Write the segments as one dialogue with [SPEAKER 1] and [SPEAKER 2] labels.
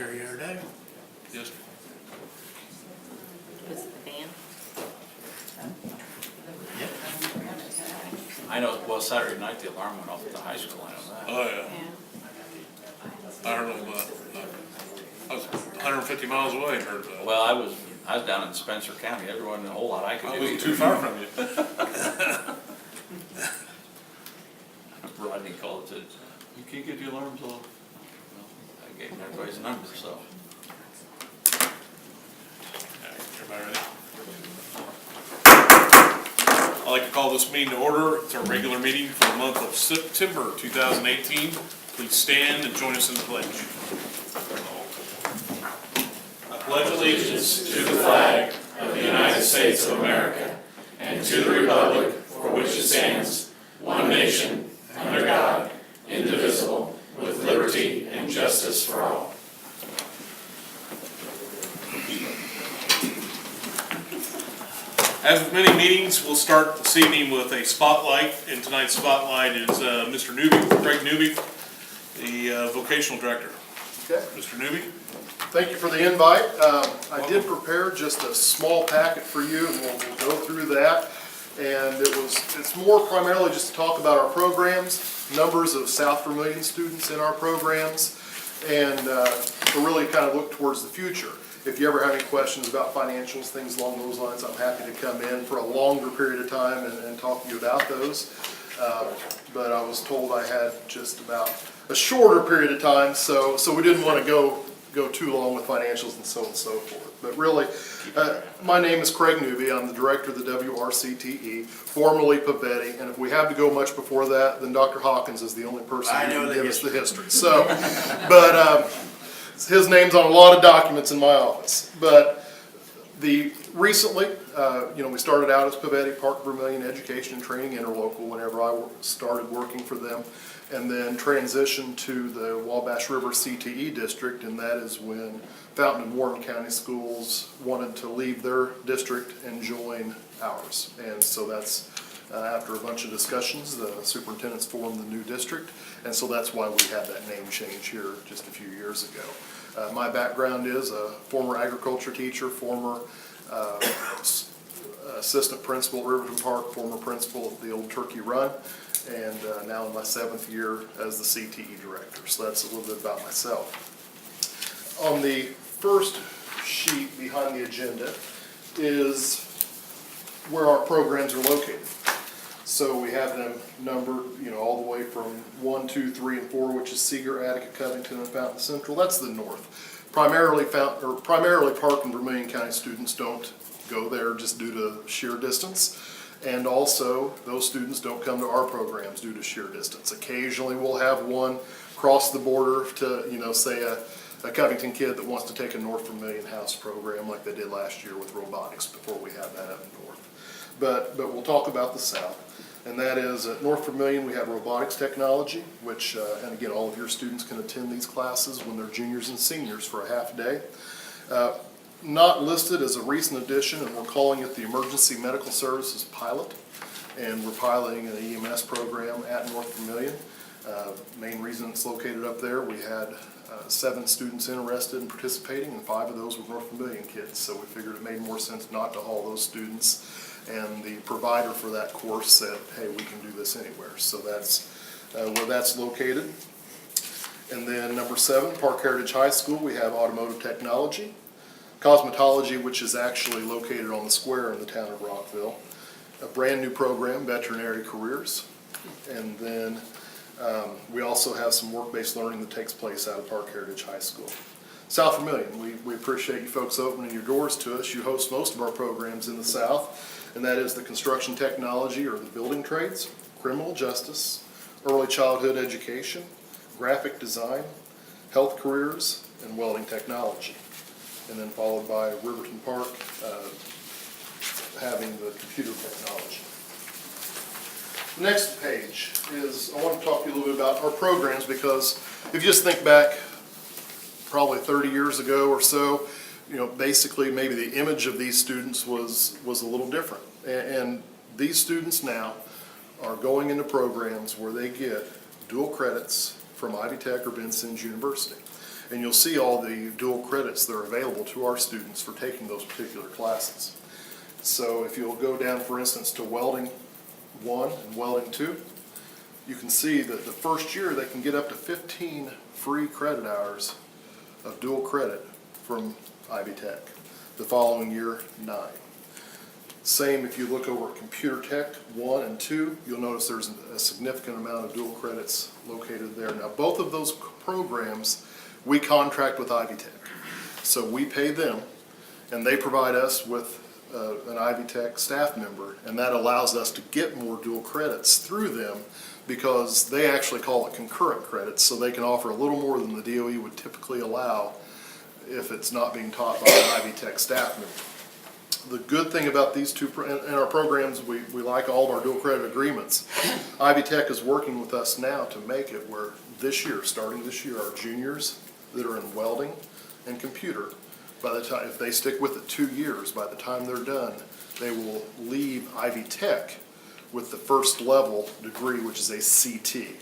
[SPEAKER 1] here the other day.
[SPEAKER 2] Yes.
[SPEAKER 3] Was it the band?
[SPEAKER 1] Yep.
[SPEAKER 4] I know, well, Saturday night, the alarm went off at the high school, I know that.
[SPEAKER 2] Oh, yeah. I heard it, but I was 150 miles away and heard that.
[SPEAKER 4] Well, I was down in Spencer County, there wasn't a whole lot I could
[SPEAKER 2] I
[SPEAKER 4] do.
[SPEAKER 2] wasn't
[SPEAKER 4] either.
[SPEAKER 2] too far from you.
[SPEAKER 4] Rodney called and said, you can't get the alarms off. Well, I gave everybody's number, so.
[SPEAKER 2] Everybody ready? I'd like to call this meeting to order. It's our regular meeting for the month of September 2018. Please stand and join us in the pledge. I pledge allegiance
[SPEAKER 5] To the flag of the United States of America and to the republic for which it stands, one nation, under God, indivisible, with liberty and justice for all.
[SPEAKER 2] As with many meetings, we'll start this evening with a spotlight, and tonight's spotlight is Mr. Newby, Craig Newby, the vocational director.
[SPEAKER 6] Okay,
[SPEAKER 2] Mr. Newby?
[SPEAKER 6] thank you for the invite. I did prepare just a small packet for you, and we'll go through that. And it's more primarily just to talk about our programs, numbers of South Vermilion students in our programs, and to really kind of look towards the future. If you ever have any questions about financials, things along those lines, I'm happy to come in for a longer period of time and talk to you about those. But I was told I had just about a shorter period of time, so we didn't want to go too long with financials and so on and so forth. But really, my name is Craig Newby. I'm the director of the WRCTE, formerly Pavetti, and if we have to go much before that, then Dr. Hawkins is the only person
[SPEAKER 1] I
[SPEAKER 6] who
[SPEAKER 1] know
[SPEAKER 6] can
[SPEAKER 1] the
[SPEAKER 6] give us the history. So, but his name's on a lot of documents in my office. But recently, we started out as Pavetti Park Vermilion Education and Training Interlocal whenever I started working for them, and then transitioned to the Wabash River CTE district, and that is when Fountain and Warren County Schools wanted to leave their district and join ours. And so that's, after a bunch of discussions, the superintendents formed the new district, and so that's why we had that name change here just a few years ago. My background is a former agriculture teacher, former assistant principal at Riverton Park, former principal at the old Turkey Run, and now in my 7th year as the CTE director. So that's a little bit about myself. On the first sheet behind the agenda is where our programs are located. So we have them numbered, all the way from 1, 2, 3, and 4, which is Seeger, Attica, Covington, and Fountain Central. That's the north. Primarily Park and Vermilion County students don't go there just due to sheer distance. And also, those students don't come to our programs due to sheer distance. Occasionally, we'll have one cross the border to, say a Covington kid that wants to take a North Vermilion House program like they did last year with robotics before we had that up north. But we'll talk about the South. And that is at North Vermilion, we have robotics technology, which, and again, all of your students can attend these classes when they're juniors and seniors for a half day. Not listed as a recent addition, and we're calling it the Emergency Medical Services Pilot. And we're piloting an EMS program at North Vermilion. Main reason it's located up there, we had 7 students interested in participating, and 5 of those were North Vermilion kids. So we figured it made more sense not to haul those students. And the provider for that course said, hey, we can do this anywhere. So that's where that's located. And then number 7, Park Heritage High School, we have automotive technology. Cosmetology, which is actually located on the square in the town of Rockville. A brand new program, Veterinary Careers. And then we also have some work-based learning that takes place out of Park Heritage High School. South Vermilion, we appreciate you folks opening your doors to us. You host most of our programs in the South, and that is the construction technology or the building trades, criminal justice, early childhood education, graphic design, health careers, and welding technology. And then followed by Riverton Park having the computer technology. The next page is, I want to talk to you a little bit about our programs, because if you just think back probably 30 years ago or so, basically maybe the image of these students was a little different. And these students now are going into programs where they get dual credits from Ivy Tech or Ben Sims University. And you'll see all the dual credits that are available to our students for taking those particular classes. So if you'll go down, for instance, to Welding 1 and Welding 2, you can see that the first year they can get up to 15 free credit hours of dual credit from Ivy Tech. The following year, 9. Same if you look over at Computer Tech 1 and 2, you'll notice there's a significant amount of dual credits located there. Now, both of those programs, we contract with Ivy Tech. So we pay them, and they provide us with an Ivy Tech staff member, and that allows us to get more dual credits through them because they actually call it concurrent credits, so they can offer a little more than the DOE would typically allow if it's not being taught by an Ivy Tech staff member. The good thing about these two, in our programs, we like all of our dual credit agreements. Ivy Tech is working with us now to make it where this year, starting this year, our juniors that are in welding and computer, by the time, if they stick with it 2 years, by the time they're done, they will leave Ivy Tech with the first level degree, which is a CT.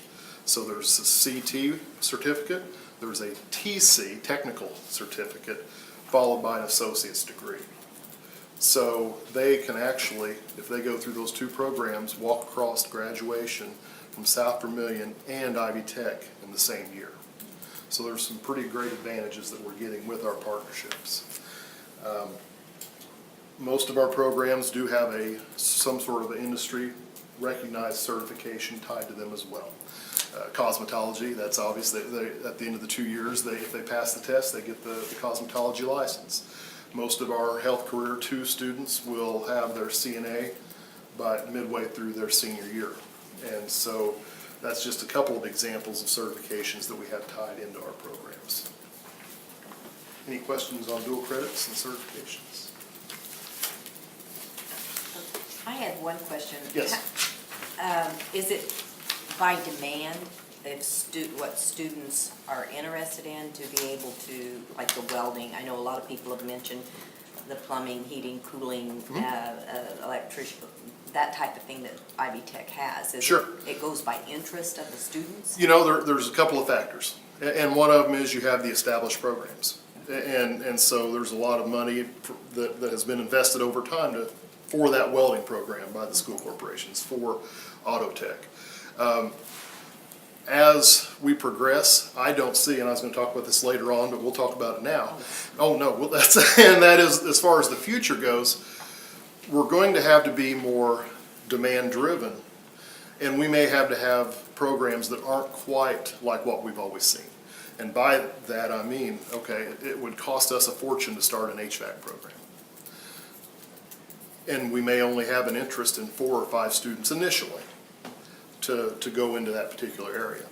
[SPEAKER 6] So there's a CT certificate, there's a TC, technical certificate, followed by an associate's degree. So they can actually, if they go through those two programs, walk across graduation from South Vermilion and Ivy Tech in the same year. So there's some pretty great advantages that we're getting with our partnerships. Most of our programs do have some sort of industry recognized certification tied to them as well. Cosmetology, that's obviously, at the end of the 2 years, if they pass the test, they get the cosmetology license. Most of our Health Career 2 students will have their CNA by midway through their senior year. And so that's just a couple of examples of certifications that we have tied into our programs. Any questions on dual credits and certifications?
[SPEAKER 1] I had one question.
[SPEAKER 6] Yes.
[SPEAKER 1] Is it by demand if what students are interested in to be able to, like the welding? I know a lot of people have mentioned the plumbing, heating, cooling, electrician, that type of thing that Ivy Tech has.
[SPEAKER 6] Sure.
[SPEAKER 1] It goes by interest of the students?
[SPEAKER 6] You know, there's a couple of factors, and one of them is you have the established programs. And so there's a lot of money that has been invested over time for that welding program by the school corporations, for Auto Tech. As we progress, I don't see, and I was going to talk about this later on, but we'll talk about it now. Oh no, well and that is, as far as the future goes, we're going to have to be more demand driven, and we may have to have programs that aren't quite like what we've always seen. And by that I mean, okay, it would cost us a fortune to start an HVAC program. And we may only have an interest in 4 or 5 students initially to go into that particular area.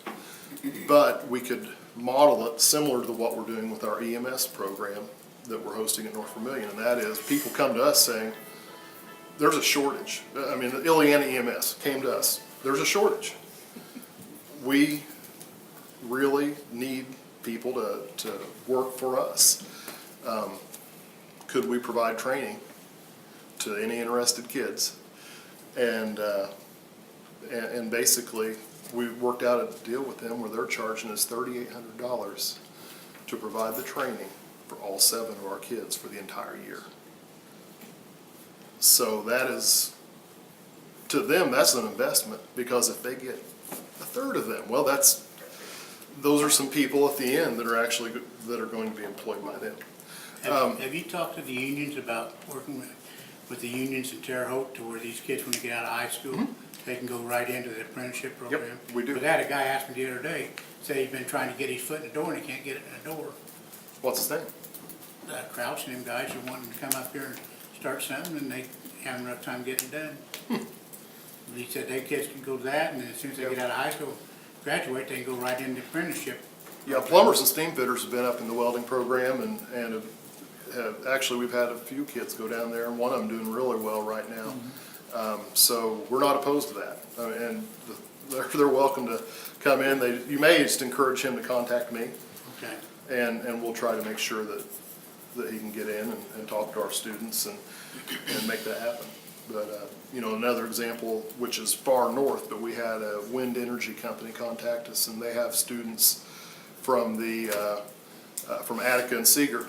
[SPEAKER 6] But we could model it similar to what we're doing with our EMS program that we're hosting at North Vermilion, and that is people come to us saying, there's a shortage. I mean, the Illiana EMS came to us. There's a shortage. We really need people to work for us. Could we provide training to any interested kids? And basically, we worked out a deal with them where they're charging us $3,800 to provide the training for all 7 of our kids for the entire year. So that is, to them, that's an investment, because if they get a third of them, well, those are some people at the end that are going to be employed by them.
[SPEAKER 3] Have you talked to the unions about working with the unions in Terre Haute to where these kids, when they get out of high school, they can go right into the apprenticeship program?
[SPEAKER 6] Yep, we do.
[SPEAKER 3] But I had a guy ask me the other day, said he's been trying to get his foot in the door and he can't get it in the door.
[SPEAKER 6] What's his name?
[SPEAKER 3] Crouch and them guys are wanting to come up here and start something, and they have a rough time getting it done. He said they kids can go to that, and then as soon as they get out of high school, graduate, they can go right into apprenticeship.
[SPEAKER 6] Yeah, plumbers and steam fitters have been up in the welding program, and actually, we've had a few kids go down there, and one of them doing really well right now. So we're not opposed to that, and they're welcome to come in. You may just encourage him to contact me,
[SPEAKER 3] Okay.
[SPEAKER 6] and we'll try to make sure that he can get in and talk to our students and make that happen. But, you know, another example, which is far north, but we had a wind energy company contact us, and they have students from the from Attica and Seeger,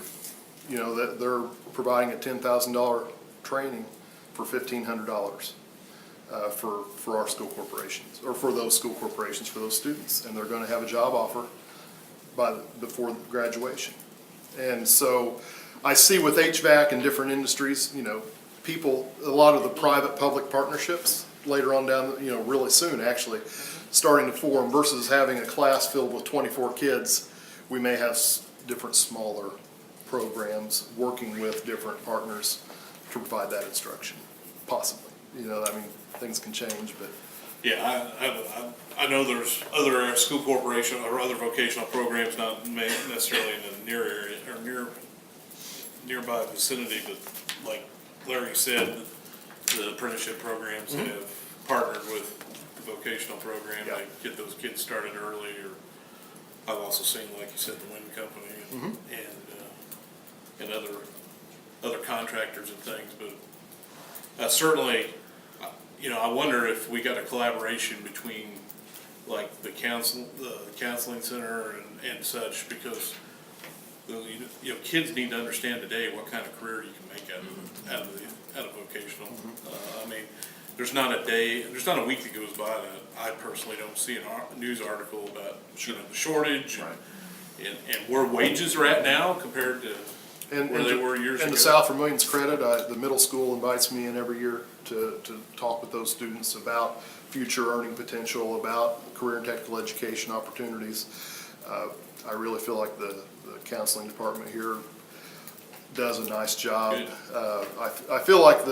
[SPEAKER 6] you know, that they're providing a $10,000 training for $1,500 for our school corporations, or for those school corporations, for those students. And they're going to have a job offer before graduation. And so I see with HVAC and different industries, you know, people, a lot of the private-public partnerships later on down, you know, really soon actually, starting to form versus having a class filled with 24 kids. We may have different smaller programs working with different partners to provide that instruction, possibly. You know, I mean, things can change, but
[SPEAKER 2] Yeah, I know there's other school corporation or other vocational programs, not necessarily in the near area or nearby vicinity, but like Larry said, the apprenticeship programs have partnered with the vocational program.
[SPEAKER 6] Yeah.
[SPEAKER 2] They get those kids started early, or I've also seen, like you said, the wind company and other contractors and things, but certainly, you know, I wonder if we got a collaboration between like the counseling center and such, because you know, kids need to understand today what kind of career you can make out of vocational. I mean, there's not a week that goes by that I personally don't see a news article about, you know, the shortage and where wages are at now compared to where they were years ago.
[SPEAKER 6] And to South Vermilion's credit, the middle school invites me in every year to talk with those students about future earning potential, about career and technical education opportunities. I really feel like the counseling department here does a nice job. I feel like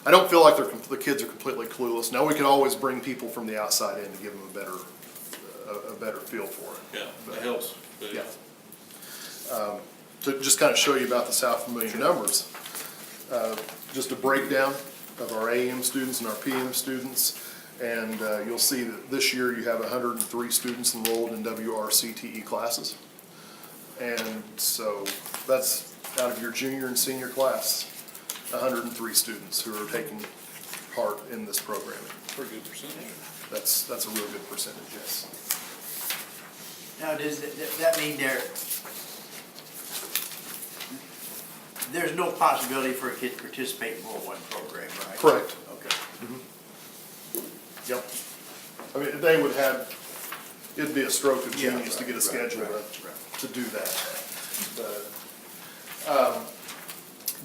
[SPEAKER 6] I don't feel like the kids are completely clueless. Now, we can always bring people from the outside in to give them a better feel for it.
[SPEAKER 2] Yeah, it helps. But
[SPEAKER 6] Yeah. To just kind of show you about the South Vermilion numbers, just a breakdown of our AM students and our PM students. And you'll see that this year you have 103 students enrolled in WRCTE classes. And so that's out of your junior and senior class, 103 students who are taking part in this programming.
[SPEAKER 2] pretty good percentage.
[SPEAKER 6] That's a real good percentage, yes.
[SPEAKER 7] Now, does that mean there's no possibility for a kid to participate in more than one program, right?
[SPEAKER 6] Correct.
[SPEAKER 7] Okay.
[SPEAKER 6] Yep. I mean, they would have, it'd be a stroke of
[SPEAKER 7] Yeah,
[SPEAKER 6] genius to get a
[SPEAKER 7] right,
[SPEAKER 6] schedule
[SPEAKER 7] right.
[SPEAKER 6] to do that.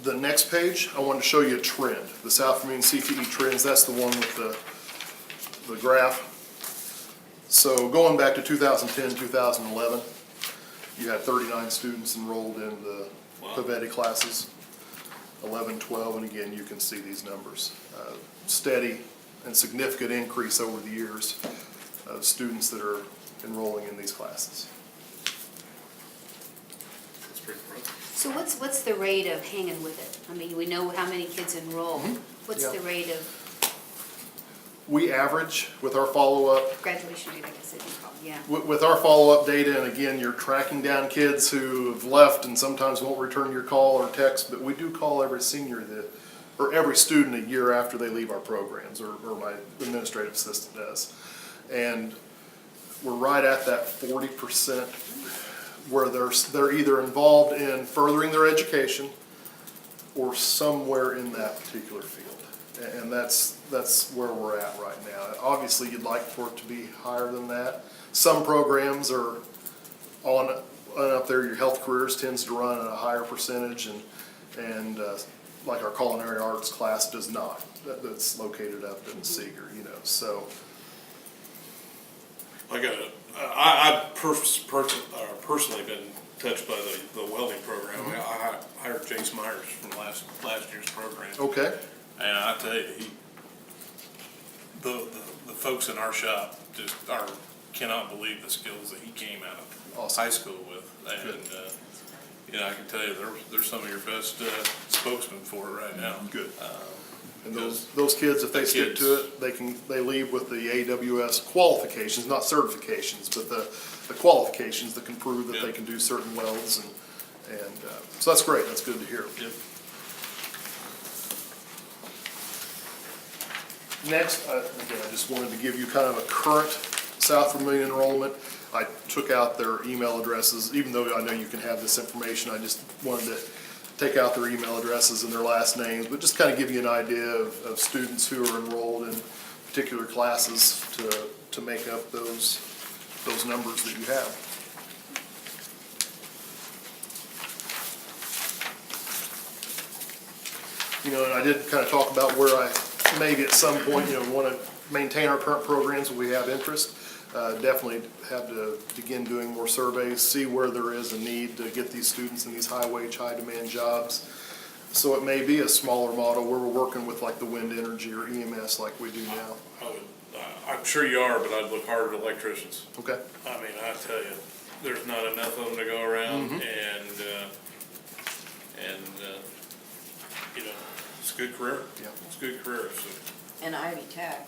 [SPEAKER 6] The next page, I wanted to show you a trend, the South Vermilion CTE trends. That's the one with the graph. So going back to 2010, 2011, you had 39 students enrolled in the Pavetta classes, 11, 12, and again, you can see these numbers. Steady and significant increase over the years of students that are enrolling in these classes.
[SPEAKER 2] That's pretty impressive.
[SPEAKER 8] So what's the rate of hanging with it? I mean, we know how many kids enroll. What's
[SPEAKER 6] Yeah.
[SPEAKER 8] the rate of
[SPEAKER 6] We average with our follow-up,
[SPEAKER 8] graduation rate, I guess I can call it, yeah.
[SPEAKER 6] with our follow-up data, and again, you're tracking down kids who have left and sometimes won't return your call or text, but we do call every senior or every student a year after they leave our programs, or my administrative assistant does. And we're right at that 40% where they're either involved in furthering their education or somewhere in that particular field. And that's where we're at right now. Obviously, you'd like for it to be higher than that. Some programs are on up there. Your health careers tends to run at a higher percentage, and like our culinary arts class does not. That's located up in Seeger, you know. So
[SPEAKER 2] I've personally been touched by the welding program. I hired Jace Myers from last year's program.
[SPEAKER 6] okay,
[SPEAKER 2] And I tell you, the folks in our shop just cannot believe the skills that he came out of
[SPEAKER 6] Awesome.
[SPEAKER 2] high school with. And, you know, I can tell you, they're some of your best spokesmen for it right now.
[SPEAKER 6] good. And those kids, if they stick to it, they leave with the AWS qualifications, not certifications, but the qualifications that can prove that they can do certain welds, and so that's great. That's good to hear.
[SPEAKER 2] Yep.
[SPEAKER 6] Next, again, I just wanted to give you kind of a current South Vermillion enrollment. I took out their email addresses, even though I know you can have this information, I just wanted to take out their email addresses and their last names, but just kind of give you an idea of students who are enrolled in particular classes to make up those numbers that you have. You know, and I did kind of talk about where I maybe at some point, want to maintain our current programs when we have interest. Definitely have to begin doing more surveys, see where there is a need to get these students in these high-wage, high-demand jobs. So it may be a smaller model where we're working with like the wind energy or EMS like we do now.
[SPEAKER 2] I'm sure you are, but I'd look harder at electricians.
[SPEAKER 6] Okay?
[SPEAKER 2] I mean, I tell you, there's not enough of them to go around, and it's a good career.
[SPEAKER 6] Yeah.
[SPEAKER 2] It's a good career, so.
[SPEAKER 1] And Ivy Tech,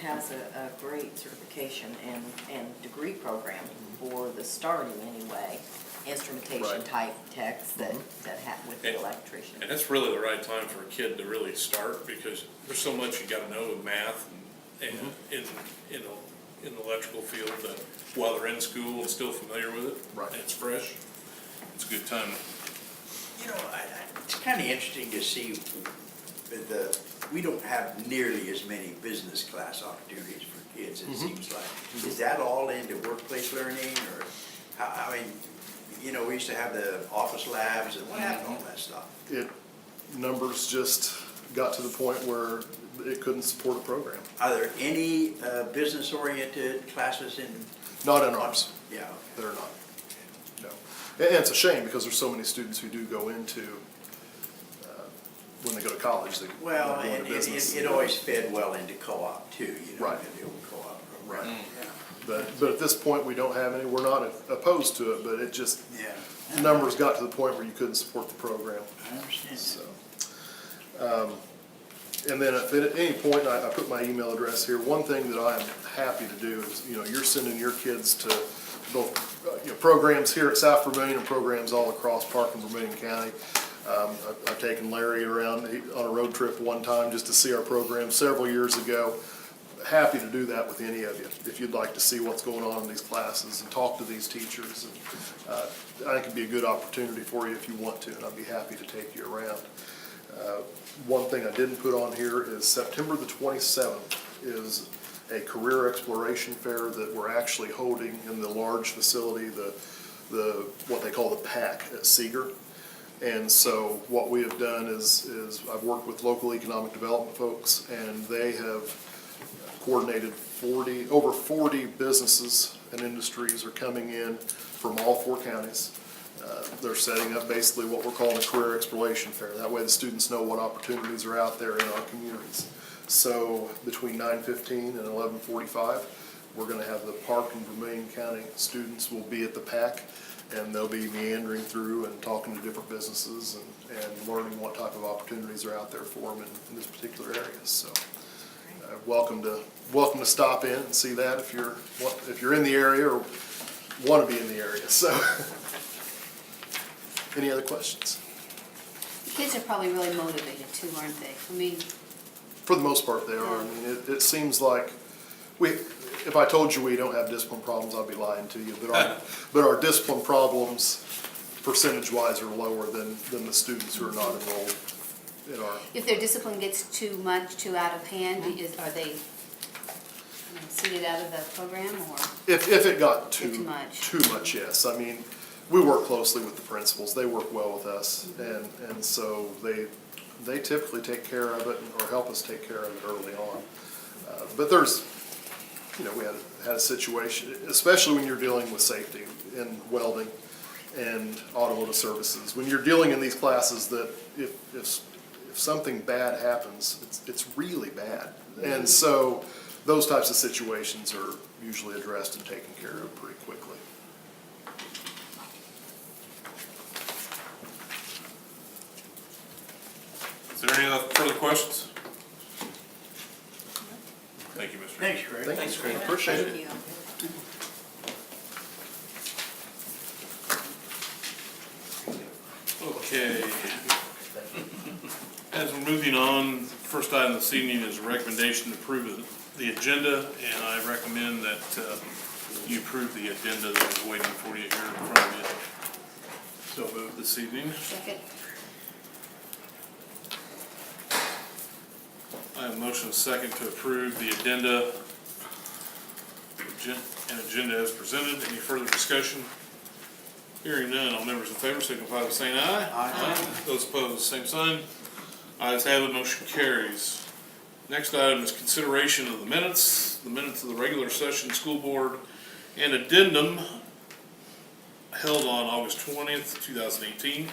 [SPEAKER 1] has a great certification and degree program for the starting anyway, instrumentation
[SPEAKER 6] Right.
[SPEAKER 1] type techs that with the
[SPEAKER 2] And-
[SPEAKER 1] electrician.
[SPEAKER 2] And it's really the right time for a kid to really start, because there's so much you gotta know with math and in the electrical field, that while they're in school and still familiar with it.
[SPEAKER 6] Right.
[SPEAKER 2] And it's fresh, it's a good time.
[SPEAKER 7] It's kind of interesting to see we don't have nearly as many business class opportunities for kids, it seems like. Is that all into workplace learning, or, I mean, we used to have the office labs, and what happened to all that stuff?
[SPEAKER 6] Numbers just got to the point where it couldn't support a program.
[SPEAKER 7] Are there any business-oriented classes in?
[SPEAKER 6] Not in ours.
[SPEAKER 7] Yeah.
[SPEAKER 6] They're not. No. And it's a shame because there's so many students who do go into, when they go to college, they
[SPEAKER 7] Well,
[SPEAKER 6] go into
[SPEAKER 7] and
[SPEAKER 6] business.
[SPEAKER 7] it always fed well into co-op too,
[SPEAKER 6] Right.
[SPEAKER 7] the old co-op
[SPEAKER 6] Right.
[SPEAKER 7] program.
[SPEAKER 6] But at this point, we don't have any, we're not opposed to it, but it just,
[SPEAKER 7] Yeah,
[SPEAKER 6] numbers got to the point where you couldn't support the program,
[SPEAKER 7] I understand.
[SPEAKER 6] so. And then if at any point, I put my email address here, one thing that I'm happy to do is, you're sending your kids to both, programs here at South Vermillion and programs all across Park and Vermillion County. I've taken Larry around on a road trip one time just to see our program several years ago. Happy to do that with any of you, if you'd like to see what's going on in these classes and talk to these teachers. And I think it'd be a good opportunity for you if you want to, and I'd be happy to take you around. One thing I didn't put on here is September the 27th is a career exploration fair that we're actually holding in the large facility, the what they call the PAC at Seeger. And so what we have done is I've worked with local economic development folks, and they have coordinated over 40 businesses and industries are coming in from all 4 counties. They're setting up basically what we're calling a career exploration fair. That way the students know what opportunities are out there in our communities. So between 9:15 and 11:45, we're gonna have the Park and Vermillion County students will be at the PAC, and they'll be meandering through and talking to different businesses and learning what type of opportunities are out there for them in this particular area. So welcome to stop in and see that if you're in the area or want to be in the area. So any other questions?
[SPEAKER 8] The kids are probably really motivated too, aren't they? I mean,
[SPEAKER 6] For the most part, they are. I mean, it seems like if I told you we don't have discipline problems, I'd be lying to you. But our discipline problems, percentage-wise, are lower than the students who are not enrolled in our.
[SPEAKER 8] if their discipline gets too much, too out of hand, are they seated out of the program, or?
[SPEAKER 6] If it got
[SPEAKER 8] Too
[SPEAKER 6] too
[SPEAKER 8] much.
[SPEAKER 6] much, yes. I mean, we work closely with the principals. They work well with us, and so they typically take care of it or help us take care of it early on. But there's, we had a situation, especially when you're dealing with safety in welding and automotive services. When you're dealing in these classes that if something bad happens, it's really bad. And so those types of situations are usually addressed and taken care of pretty quickly.
[SPEAKER 2] Is there any other further questions? Thank you, Mr.
[SPEAKER 7] Thanks, Greg.
[SPEAKER 6] Thanks, Greg. Appreciate it.
[SPEAKER 1] Thank you.
[SPEAKER 2] Okay. As we're moving on, first item this evening is a recommendation to approve the agenda, and I recommend that you approve the agenda that is waiting for you here in front of you. So moved this evening.
[SPEAKER 8] Second.
[SPEAKER 2] I have a motion and a second to approve the addenda and agenda as presented. Any further discussion? Hearing none, all members in favor signify by saying aye. Aye. Those opposed, same sign. Ayes have it, motion carries. Next item is consideration of the minutes of the regular session school board and addendum held on August 20th, 2018,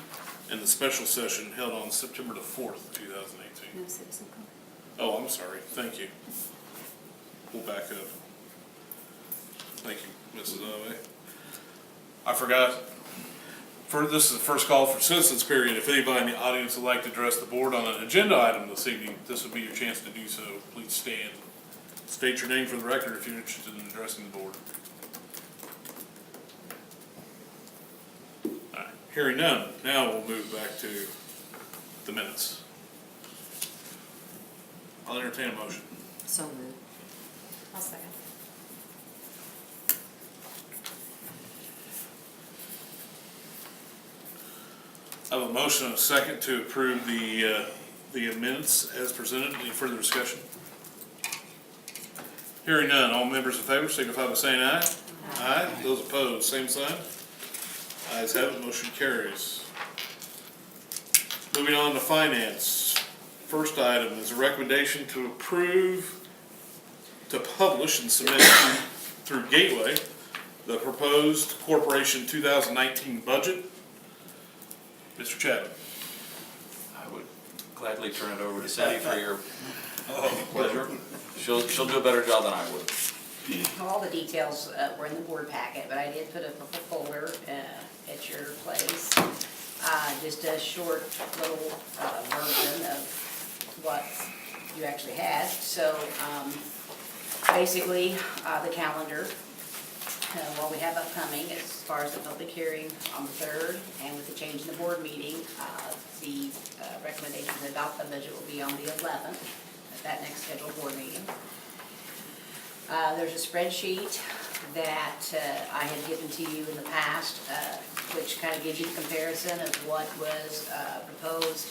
[SPEAKER 2] and the special session held on September the 4th, 2018.
[SPEAKER 8] No citizen comment.
[SPEAKER 2] Oh, I'm sorry, thank you. We'll back up. Thank you, Mrs. Ave. I forgot, this is the first call for citizens period. If anybody in the audience would like to address the board on an agenda item this evening, this would be your chance to do so. Please stand. State your name for the record if you're interested in addressing the board. All right, hearing none, now we'll move back to the minutes. I'll entertain a motion.
[SPEAKER 1] So moved. I'll second.
[SPEAKER 2] I have a motion and a second to approve the minutes as presented. Any further discussion? Hearing none, all members in favor signify by saying aye. Aye. Those opposed, same sign. Ayes have it, motion carries. Moving on to finance. First item is a recommendation to approve, to publish and submit through Gateway the proposed corporation 2019 budget. Mr. Chapman.
[SPEAKER 4] I would gladly turn it over to Cindy for your pleasure. She'll do a better job than I would.
[SPEAKER 9] All the details were in the board packet, but I did put a folder at your place. Just a short little version of what you actually had. So basically, the calendar, what we have upcoming as far as the public hearing on the 3rd, and with the change in the board meeting, the recommendation to adopt the budget will be on the 11th, at that next scheduled board meeting. There's a spreadsheet that I had given to you in the past, which kind of gives you the comparison of what was proposed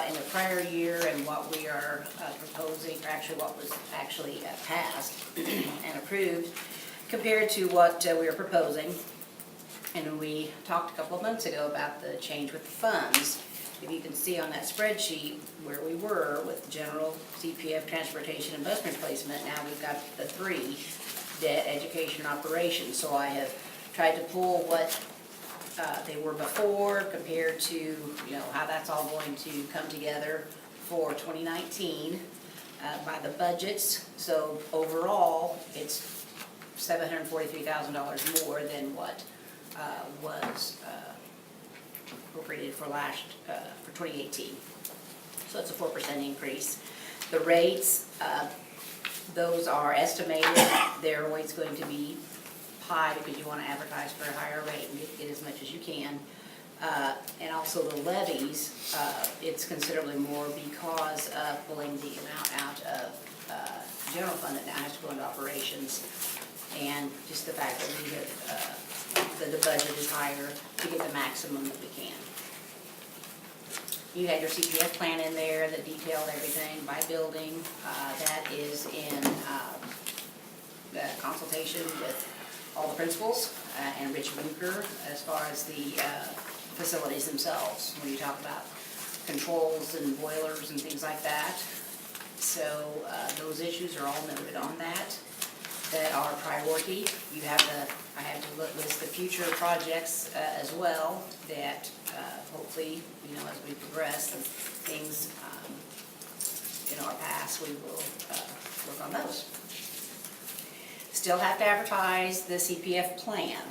[SPEAKER 9] in the prior year and what we are proposing, or actually what was actually passed and approved, compared to what we are proposing. And we talked a couple of months ago about the change with the funds. If you can see on that spreadsheet where we were with general, CPF, transportation, and bus replacement, now we've got the 3, debt, education, and operations. So I have tried to pull what they were before compared to, how that's all going to come together for 2019 by the budgets. So overall, it's $743,000 more than what was appropriated for for 2018. So it's a 4% increase. The rates, those are estimated. They're always going to be high because you want to advertise for a higher rate and get as much as you can. And also the levies, it's considerably more because of pulling the amount out of general fund that now has to go into operations. And just the fact that we have, the budget is higher to get the maximum that we can. You had your CPF plan in there that detailed everything by building. That is in consultation with all the principals and Rich Bunker as far as the facilities themselves, when you talk about controls and boilers and things like that. So those issues are all noted on that are priority. You have I have to list the future projects as well that hopefully, as we progress and things in our past, we will work on those. Still have to advertise the CPF plan,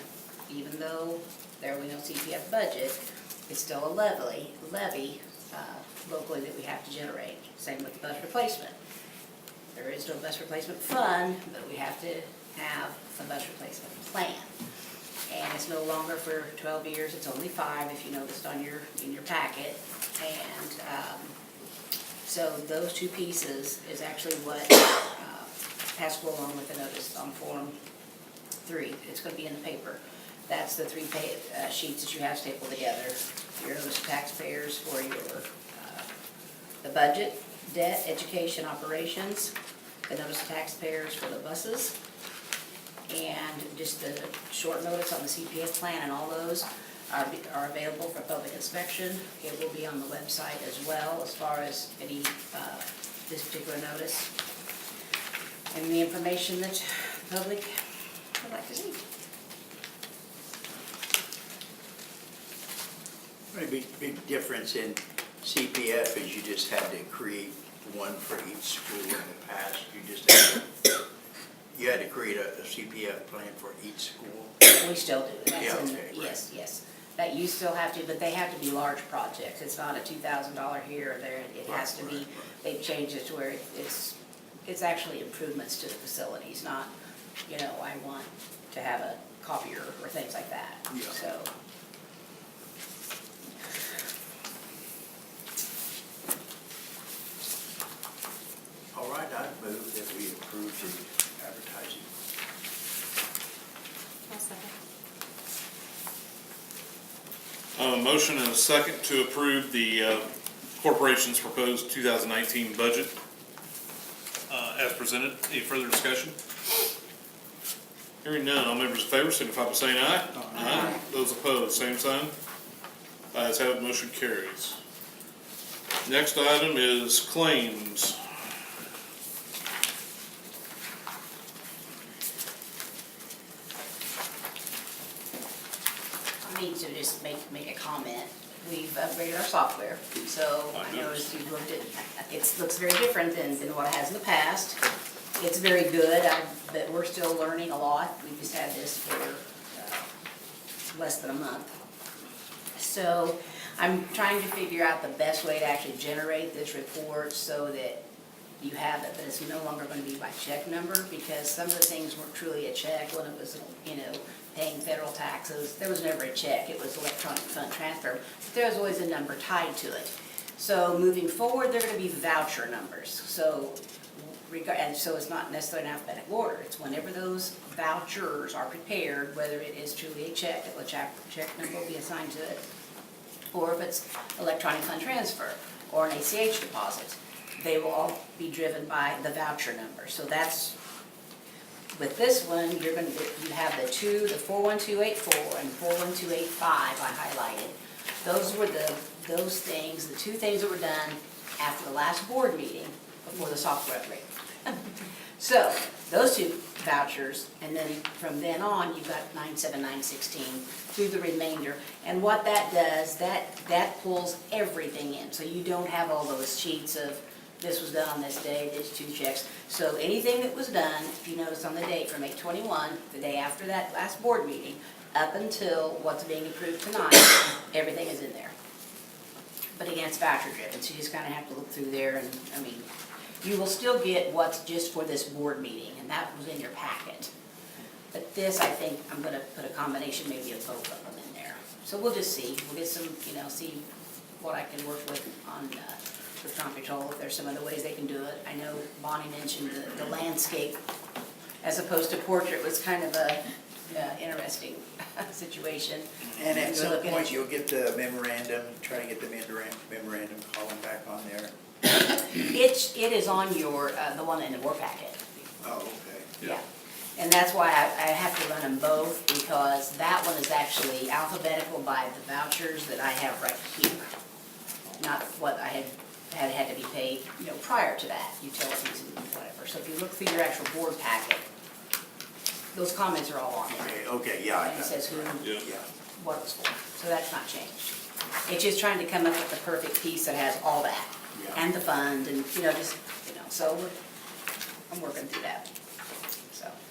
[SPEAKER 9] even though there will be no CPF budget, it's still a levy locally that we have to generate. Same with the bus replacement. There is no bus replacement fund, but we have to have a bus replacement plan. And it's no longer for 12 years, it's only 5 if you noticed in your packet. And so those two pieces is actually what has to go along with the notice on Form 3. It's going to be in the paper. That's the 3 sheets that you have stapled together. Your notice to taxpayers for your, the budget, debt, education, operations, the notice to taxpayers for the buses, and just the short notice on the CPF plan, and all those are available for public inspection. It will be on the website as well as far as any, this particular notice, and the information that the public would like to see.
[SPEAKER 7] A big difference in CPF is you just had to create one for each school in the past. You had to create a CPF plan for each school.
[SPEAKER 9] We still do. That's
[SPEAKER 7] Yeah,
[SPEAKER 9] in the-
[SPEAKER 7] okay, right.
[SPEAKER 9] Yes. That you still have to, but they have to be large projects. It's not a $2,000 here or there. It has to be,
[SPEAKER 7] Right.
[SPEAKER 9] they've changed it to where it's actually improvements to the facilities, not, I want to have a copier or things like that.
[SPEAKER 7] Yeah.
[SPEAKER 9] So,
[SPEAKER 7] All right, I'd move that we approve the advertising.
[SPEAKER 2] Motion and a second to approve the corporation's proposed 2019 budget as presented. Any further discussion? Hearing none, all members in favor signify by saying aye. Aye. Those opposed, same sign. Ayes have it, motion carries. Next item is claims.
[SPEAKER 9] I need to just make a comment. We've upgraded our software, so I noticed you've looked at, it looks very different than what it has in the past. It's very good, but we're still learning a lot. We just had this for less than a month. So I'm trying to figure out the best way to actually generate this report so that you have it, but it's no longer going to be by check number, because some of the things weren't truly a check. When it was, paying federal taxes, there was never a check. It was electronic fund transfer. But there was always a number tied to it. So moving forward, they're going to be voucher numbers. So, and so it's not necessarily in alphabetical order. It's whenever those vouchers are prepared, whether it is truly a check, a check number will be assigned to it, or if it's electronic fund transfer or an ACH deposit, they will all be driven by the voucher number. So that's, with this one, you have the 41284 and 41285 I highlighted. Those were those things, the 2 things that were done after the last board meeting before the software upgrade. So, those 2 vouchers, and then from then on, you've got 97916 through the remainder. And what that does, that pulls everything in. So you don't have all those sheets of, this was done on this day, there's 2 checks. So anything that was done, if you notice on the date from 8/21, the day after that last board meeting, up until what's being approved tonight, everything is in there. But again, it's voucher driven, so you just kind of have to look through there, and, you will still get what's just for this board meeting, and that was in your packet. But this, I think, I'm gonna put a combination maybe of both of them in there. So we'll just see, we'll get some, see what I can work with on, with Trump Control, if there's some other ways they can do it. I know Bonnie mentioned the landscape as opposed to portrait was kind of a interesting situation.
[SPEAKER 7] And at
[SPEAKER 9] We're
[SPEAKER 7] some
[SPEAKER 9] looking
[SPEAKER 7] point,
[SPEAKER 9] at-
[SPEAKER 7] you'll get the memorandum, try to get the memorandum column back on there.
[SPEAKER 9] It is on your, the one in the war packet.
[SPEAKER 7] Oh, okay.
[SPEAKER 9] Yeah. And that's why I have to run them both, because that one is actually alphabetical by the vouchers that I have right here. Not what I had to be paid, prior to that, utilities and whatever. So if you look through your actual board packet, those comments are all on there.
[SPEAKER 7] Okay, yeah. I
[SPEAKER 9] And it
[SPEAKER 7] got
[SPEAKER 9] says who,
[SPEAKER 2] Yeah.
[SPEAKER 7] Yeah.
[SPEAKER 9] what it was for. So that's not changed. It's just trying to come up with the perfect piece that has all that.
[SPEAKER 7] Yeah.
[SPEAKER 9] And the fund and, so I'm working through that.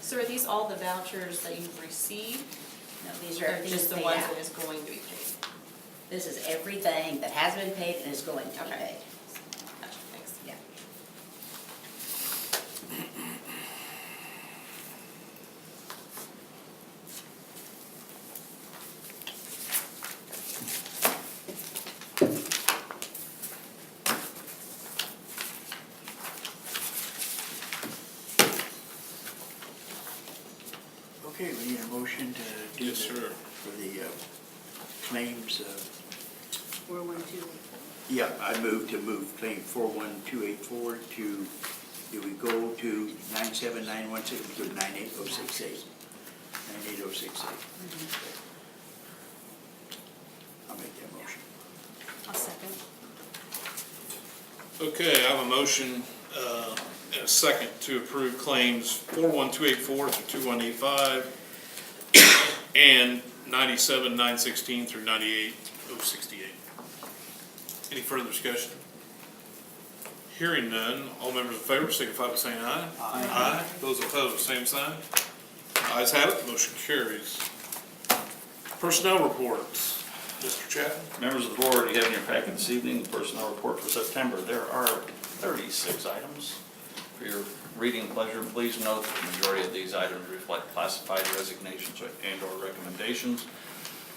[SPEAKER 10] So are these all the vouchers that you've received,
[SPEAKER 9] No, these are
[SPEAKER 10] or
[SPEAKER 9] everything
[SPEAKER 10] just
[SPEAKER 9] that's
[SPEAKER 10] the
[SPEAKER 9] paid
[SPEAKER 10] ones
[SPEAKER 9] out.
[SPEAKER 10] that is going to be paid?
[SPEAKER 9] This is everything that has been paid and is going to be
[SPEAKER 10] Okay.
[SPEAKER 9] paid.
[SPEAKER 10] Gotcha, thanks.
[SPEAKER 9] Yeah.
[SPEAKER 7] Okay, we need a motion to do
[SPEAKER 2] Yes,
[SPEAKER 7] the,
[SPEAKER 2] sir.
[SPEAKER 7] for the claims.
[SPEAKER 8] 412.
[SPEAKER 7] Yeah, I move to move claim 41284 to, do we go to 97916, we go to 98068? 98068. I'll make that motion.
[SPEAKER 8] I'll second.
[SPEAKER 2] Okay, I have a motion and a second to approve claims 41284 through 2185 and 97,916 through 98,068. Any further discussion? Hearing none, all members in favor signify by saying aye. Aye. Those opposed, same sign. Ayes have it, motion carries. Personnel reports. Mr. Chapman?
[SPEAKER 4] Members of the board, you have in your packet this evening the personnel report for September. There are 36 items. For your reading pleasure, please note that the majority of these items reflect classified resignations and/or recommendations,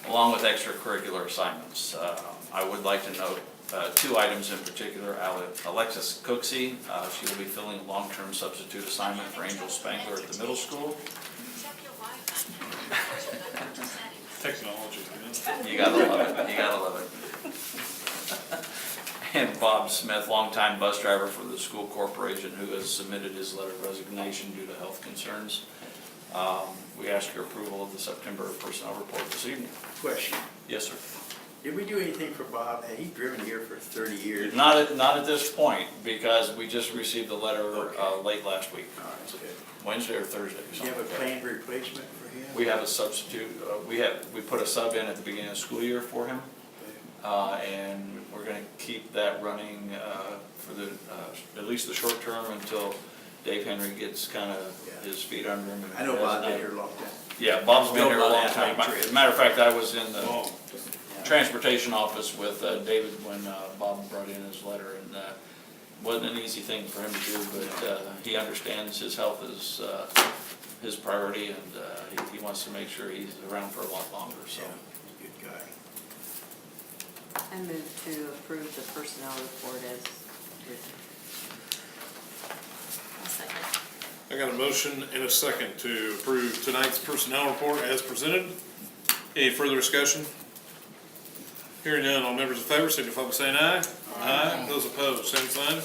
[SPEAKER 4] along with extracurricular assignments. I would like to note two items in particular. Alexis Cooksey, she will be filling a long-term substitute assignment for Angel Spangler at the middle school.
[SPEAKER 2] Technology, man.
[SPEAKER 4] You gotta love it, you gotta love it. And Bob Smith, longtime bus driver for the school corporation, who has submitted his letter of resignation due to health concerns. We ask your approval of the September personnel report this evening.
[SPEAKER 7] Question,
[SPEAKER 4] Yes, sir.
[SPEAKER 7] did we do anything for Bob? Had he driven here for 30 years?
[SPEAKER 4] Not at this point, because we just received the letter late last week,
[SPEAKER 7] All right, good.
[SPEAKER 4] Wednesday or Thursday.
[SPEAKER 7] Do you have a planned replacement for him?
[SPEAKER 4] We have a substitute, we put a sub in at the beginning of the school year for him. And we're gonna keep that running for the, at least the short term until Dave Henry gets kind of his feet under him.
[SPEAKER 7] I know Bob's been here a long time.
[SPEAKER 4] Yeah, Bob's been here a long time.
[SPEAKER 7] Bill,
[SPEAKER 4] As a matter of fact, I was in the
[SPEAKER 2] Oh,
[SPEAKER 4] transportation office with David when Bob brought in his letter, and wasn't an easy thing for him to do, but he understands his health is his priority, and he wants to make sure he's around for a lot longer, so.
[SPEAKER 7] Yeah, he's a good guy.
[SPEAKER 1] I move to approve the personnel report as written.
[SPEAKER 10] I'll second.
[SPEAKER 2] I got a motion and a second to approve tonight's personnel report as presented. Any further discussion? Hearing none, all members in favor signify by saying aye. Aye. Those opposed, same sign.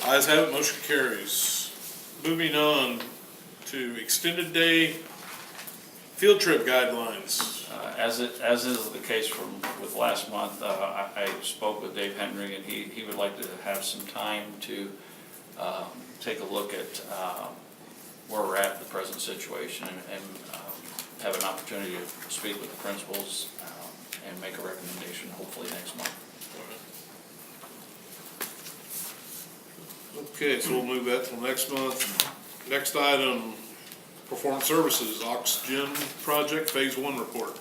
[SPEAKER 2] Ayes have it, motion carries. Moving on to extended day field trip guidelines.
[SPEAKER 4] As is the case with last month, I spoke with Dave Henry, and he would like to have some time to take a look at where we're at in the present situation, and have an opportunity to speak with the principals and make a recommendation hopefully next month.
[SPEAKER 2] Okay, so we'll move that till next month. Next item, performance services, Ox Gym Project Phase 1 report.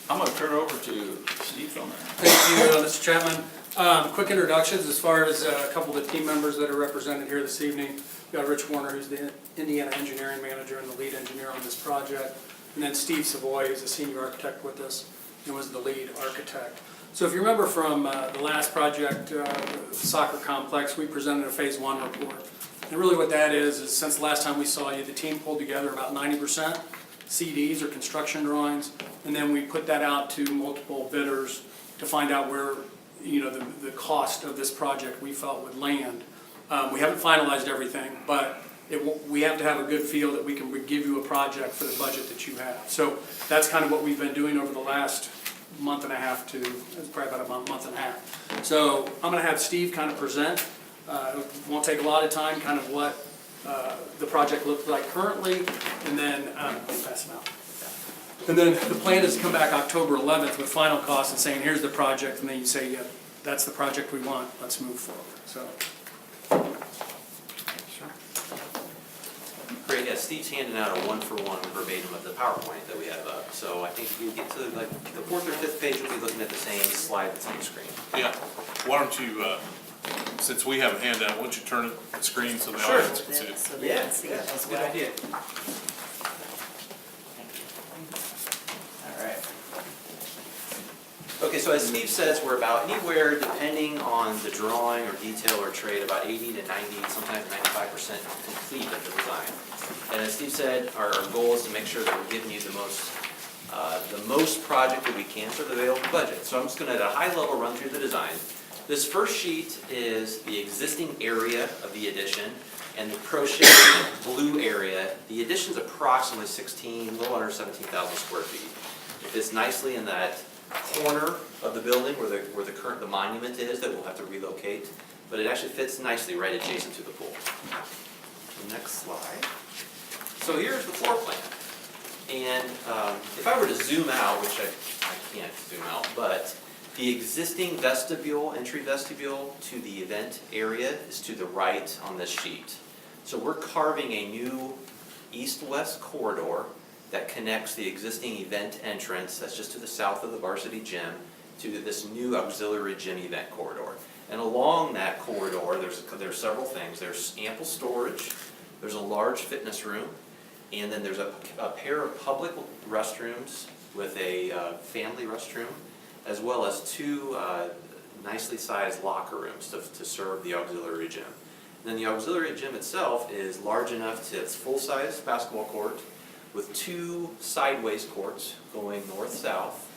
[SPEAKER 4] I'm gonna turn it over to Steve on that.
[SPEAKER 11] Thank you, Mr. Chapman. Quick introductions as far as a couple of the team members that are represented here this evening. We've got Rich Warner, who's the Indiana engineering manager and the lead engineer on this project. And then Steve Savoy, who's a senior architect with us and was the lead architect. So if you remember from the last project, the soccer complex, we presented a Phase 1 report. And really what that is since the last time we saw you, the team pulled together about 90% CDs or construction drawings, and then we put that out to multiple bidders to find out where, the cost of this project we felt would land. We haven't finalized everything, but we have to have a good feel that we can give you a project for the budget that you have. So that's kind of what we've been doing over the last month and a half to, it's probably about a month and a half. So I'm gonna have Steve kind of present, it won't take a lot of time, kind of what the project looks like currently, and then, pass them out. And then the plan is to come back October 11th with final costs and saying, here's the project, and then you say, yeah, that's the project we want, let's move forward, so.
[SPEAKER 12] Great, yeah, Steve's handing out a one-for-one verbatim of the PowerPoint that we have up. So I think if you get to like the 4th or 5th page, you'll be looking at the same slide that's on the screen.
[SPEAKER 2] Yeah, why don't you, since we have a handout, why don't you turn the screen so the
[SPEAKER 12] Sure.
[SPEAKER 2] audience can see it?
[SPEAKER 1] So they can see it as
[SPEAKER 12] That's a good
[SPEAKER 1] well.
[SPEAKER 12] idea. All right. Okay, so as Steve says, we're about anywhere, depending on the drawing or detail or trade, about 80 to 90, sometimes 95% complete of the design. And as Steve said, our goal is to make sure that we're giving you the most project that we can for the available budget. So I'm just gonna at a high level run through the design. This first sheet is the existing area of the addition, and the pro-shaded blue area. The addition's approximately a little under 17,000 square feet. It fits nicely in that corner of the building where the monument is that we'll have to relocate, but it actually fits nicely right adjacent to the pool. Next slide. So here's the floor plan. And if I were to zoom out, which I can't zoom out, but the existing vestibule, entry vestibule to the event area is to the right on this sheet. So we're carving a new east-west corridor that connects the existing event entrance, that's just to the south of the varsity gym, to this new auxiliary gym event corridor. And along that corridor, there's several things. There's ample storage, there's a large fitness room, and then there's a pair of public restrooms with a family restroom, as well as two nicely sized locker rooms to serve the auxiliary gym. And then the auxiliary gym itself is large enough to its full-size basketball court with two sideways courts going north-south,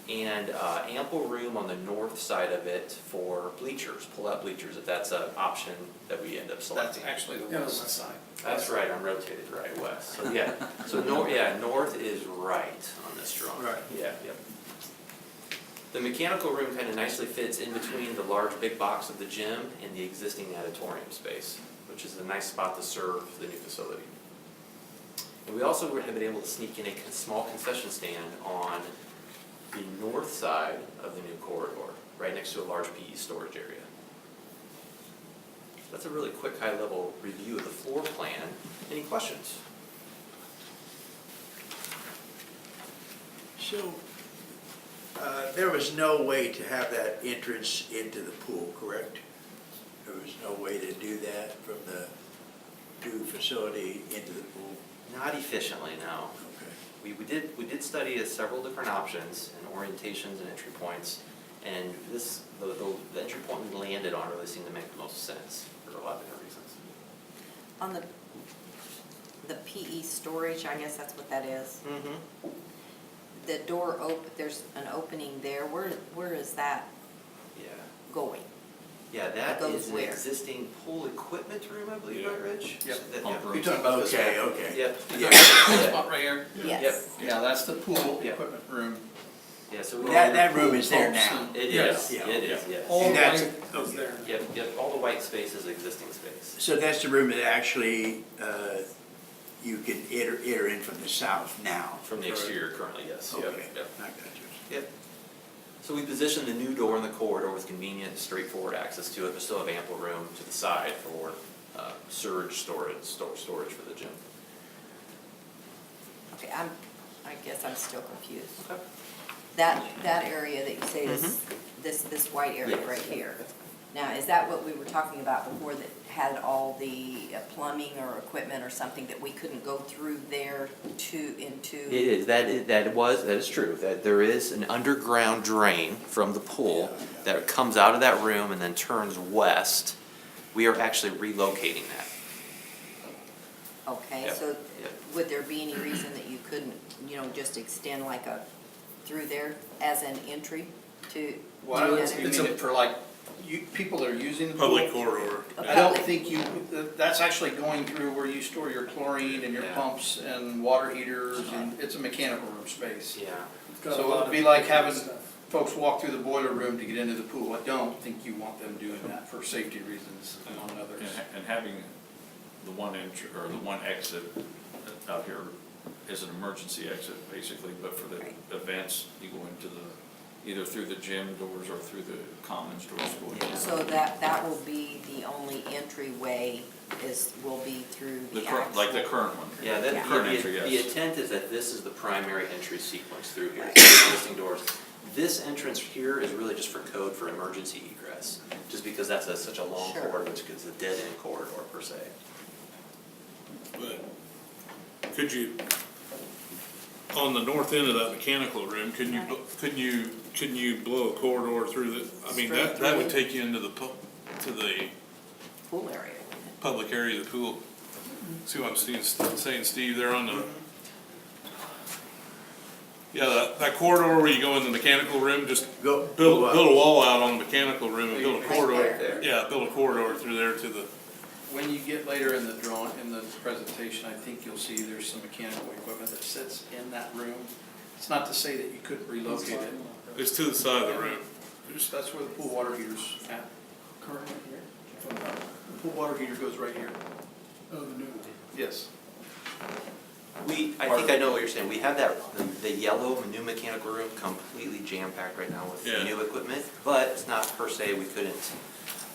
[SPEAKER 12] and ample room on the north side of it for bleachers, pull-out bleachers, if that's an option that we end up selecting.
[SPEAKER 5] That's actually the west side.
[SPEAKER 12] That's right, I'm rotated right west. So yeah, north is right on this drawing.
[SPEAKER 7] Right.
[SPEAKER 12] Yeah, yep. The mechanical room kind of nicely fits in between the large big box of the gym and the existing auditorium space, which is a nice spot to serve the new facility. And we also have been able to sneak in a small concession stand on the north side of the new corridor, right next to a large PE storage area. That's a really quick high-level review of the floor plan. Any questions?
[SPEAKER 7] So, there was no way to have that entrance into the pool, correct? There was no way to do that from the new facility into the pool?
[SPEAKER 12] Not efficiently, no.
[SPEAKER 7] Okay.
[SPEAKER 12] We did study several different options and orientations and entry points, and the entry point we landed on really seemed to make the most sense for a lot of different reasons.
[SPEAKER 1] On the PE storage, I guess that's what that is.
[SPEAKER 12] Mm-hmm.
[SPEAKER 1] The door there's an opening there. Where is that
[SPEAKER 12] Yeah.
[SPEAKER 1] going?
[SPEAKER 12] Yeah, that
[SPEAKER 1] Goes
[SPEAKER 12] is an
[SPEAKER 1] where?
[SPEAKER 12] existing pool equipment room, I believe, right, Rich?
[SPEAKER 5] Yep.
[SPEAKER 12] So that-
[SPEAKER 5] Pump
[SPEAKER 12] yeah.
[SPEAKER 5] room.
[SPEAKER 7] You're talking about, okay.
[SPEAKER 12] Yep.
[SPEAKER 5] Spot right here.
[SPEAKER 1] Yes.
[SPEAKER 5] Yeah, that's the pool
[SPEAKER 12] Yeah.
[SPEAKER 5] equipment room.
[SPEAKER 12] Yeah, so we.
[SPEAKER 7] That room is there now.
[SPEAKER 12] It
[SPEAKER 5] Yes.
[SPEAKER 12] is,
[SPEAKER 7] Yeah.
[SPEAKER 12] it is, yes.
[SPEAKER 11] All
[SPEAKER 7] And that's-
[SPEAKER 11] white is there.
[SPEAKER 12] Yep, all the white space is existing space.
[SPEAKER 7] So that's the room that actually, you can enter in from the south now?
[SPEAKER 12] From the exterior currently, yes. Yep,
[SPEAKER 7] Okay,
[SPEAKER 12] yep.
[SPEAKER 7] I got you.
[SPEAKER 12] Yep. So we positioned the new door in the corridor with convenient, straightforward access to it, but still have ample room to the side for storage for the gym.
[SPEAKER 1] Okay, I guess I'm still confused.
[SPEAKER 12] Okay.
[SPEAKER 1] That area that you say is this white area
[SPEAKER 12] Yes.
[SPEAKER 1] right here. Now, is that what we were talking about before that had all the plumbing or equipment or something that we couldn't go through there into?
[SPEAKER 12] It is, that is true, that there is an underground drain from the pool that comes out of that room and then turns west. We are actually relocating that.
[SPEAKER 1] Okay,
[SPEAKER 12] Yep,
[SPEAKER 1] so
[SPEAKER 12] yep.
[SPEAKER 1] would there be any reason that you couldn't, just extend like through there as an entry to?
[SPEAKER 5] Well,
[SPEAKER 1] do
[SPEAKER 5] it's
[SPEAKER 1] that?
[SPEAKER 5] for like, people that are using the pool.
[SPEAKER 2] Public corridor.
[SPEAKER 5] I don't
[SPEAKER 1] Public.
[SPEAKER 5] think that's actually going through where you store your chlorine and your
[SPEAKER 12] Yeah.
[SPEAKER 5] pumps and water heaters, and it's a mechanical room space.
[SPEAKER 12] Yeah.
[SPEAKER 11] Got a
[SPEAKER 5] So
[SPEAKER 11] lot
[SPEAKER 5] it'd
[SPEAKER 11] of
[SPEAKER 5] be like
[SPEAKER 11] different
[SPEAKER 5] having
[SPEAKER 11] stuff.
[SPEAKER 5] folks walk through the boiler room to get into the pool. I don't think you want them doing that for safety reasons, among others.
[SPEAKER 4] And having the one entry, or the one exit out here is an emergency exit, basically, but for the
[SPEAKER 1] Right.
[SPEAKER 4] events, you go into either through the gym doors or through the commons doors going in.
[SPEAKER 1] So that will be the only entryway will be through
[SPEAKER 4] The
[SPEAKER 1] the
[SPEAKER 4] current, like the
[SPEAKER 1] actual-
[SPEAKER 4] current one.
[SPEAKER 12] Yeah,
[SPEAKER 4] The current entry,
[SPEAKER 12] the
[SPEAKER 4] yes.
[SPEAKER 12] intent is that this is the primary entry sequence through here,
[SPEAKER 1] Right.
[SPEAKER 12] the existing doors. This entrance here is really just for code for emergency egress, just because that's such a long
[SPEAKER 1] Sure.
[SPEAKER 12] corridor, which is a dead-end corridor per se.
[SPEAKER 2] But could you, on the north end of that mechanical room, couldn't you blow a corridor through that would take you into the
[SPEAKER 1] pool area.
[SPEAKER 2] public area of the pool. See what I'm saying, Steve, there on the, yeah, that corridor where you go in the mechanical room, just
[SPEAKER 7] Go
[SPEAKER 2] build
[SPEAKER 7] up.
[SPEAKER 2] a wall out on the mechanical room and build a
[SPEAKER 12] Right
[SPEAKER 2] corridor.
[SPEAKER 12] there.
[SPEAKER 2] Yeah, build a corridor through there to the,
[SPEAKER 13] When you get later in the in the presentation, I think you'll see there's some mechanical equipment that sits in that room. It's not to say that you couldn't relocate it.
[SPEAKER 2] it's to the side of the room.
[SPEAKER 13] That's where the pool water heater's at. Currently here? The pool water heater goes right here.
[SPEAKER 3] Oh, the new one.
[SPEAKER 13] Yes.
[SPEAKER 12] I think I know what you're saying. We have that, the yellow new mechanical room completely jam-packed right now with
[SPEAKER 2] Yeah.
[SPEAKER 12] new equipment, but it's not per se, we couldn't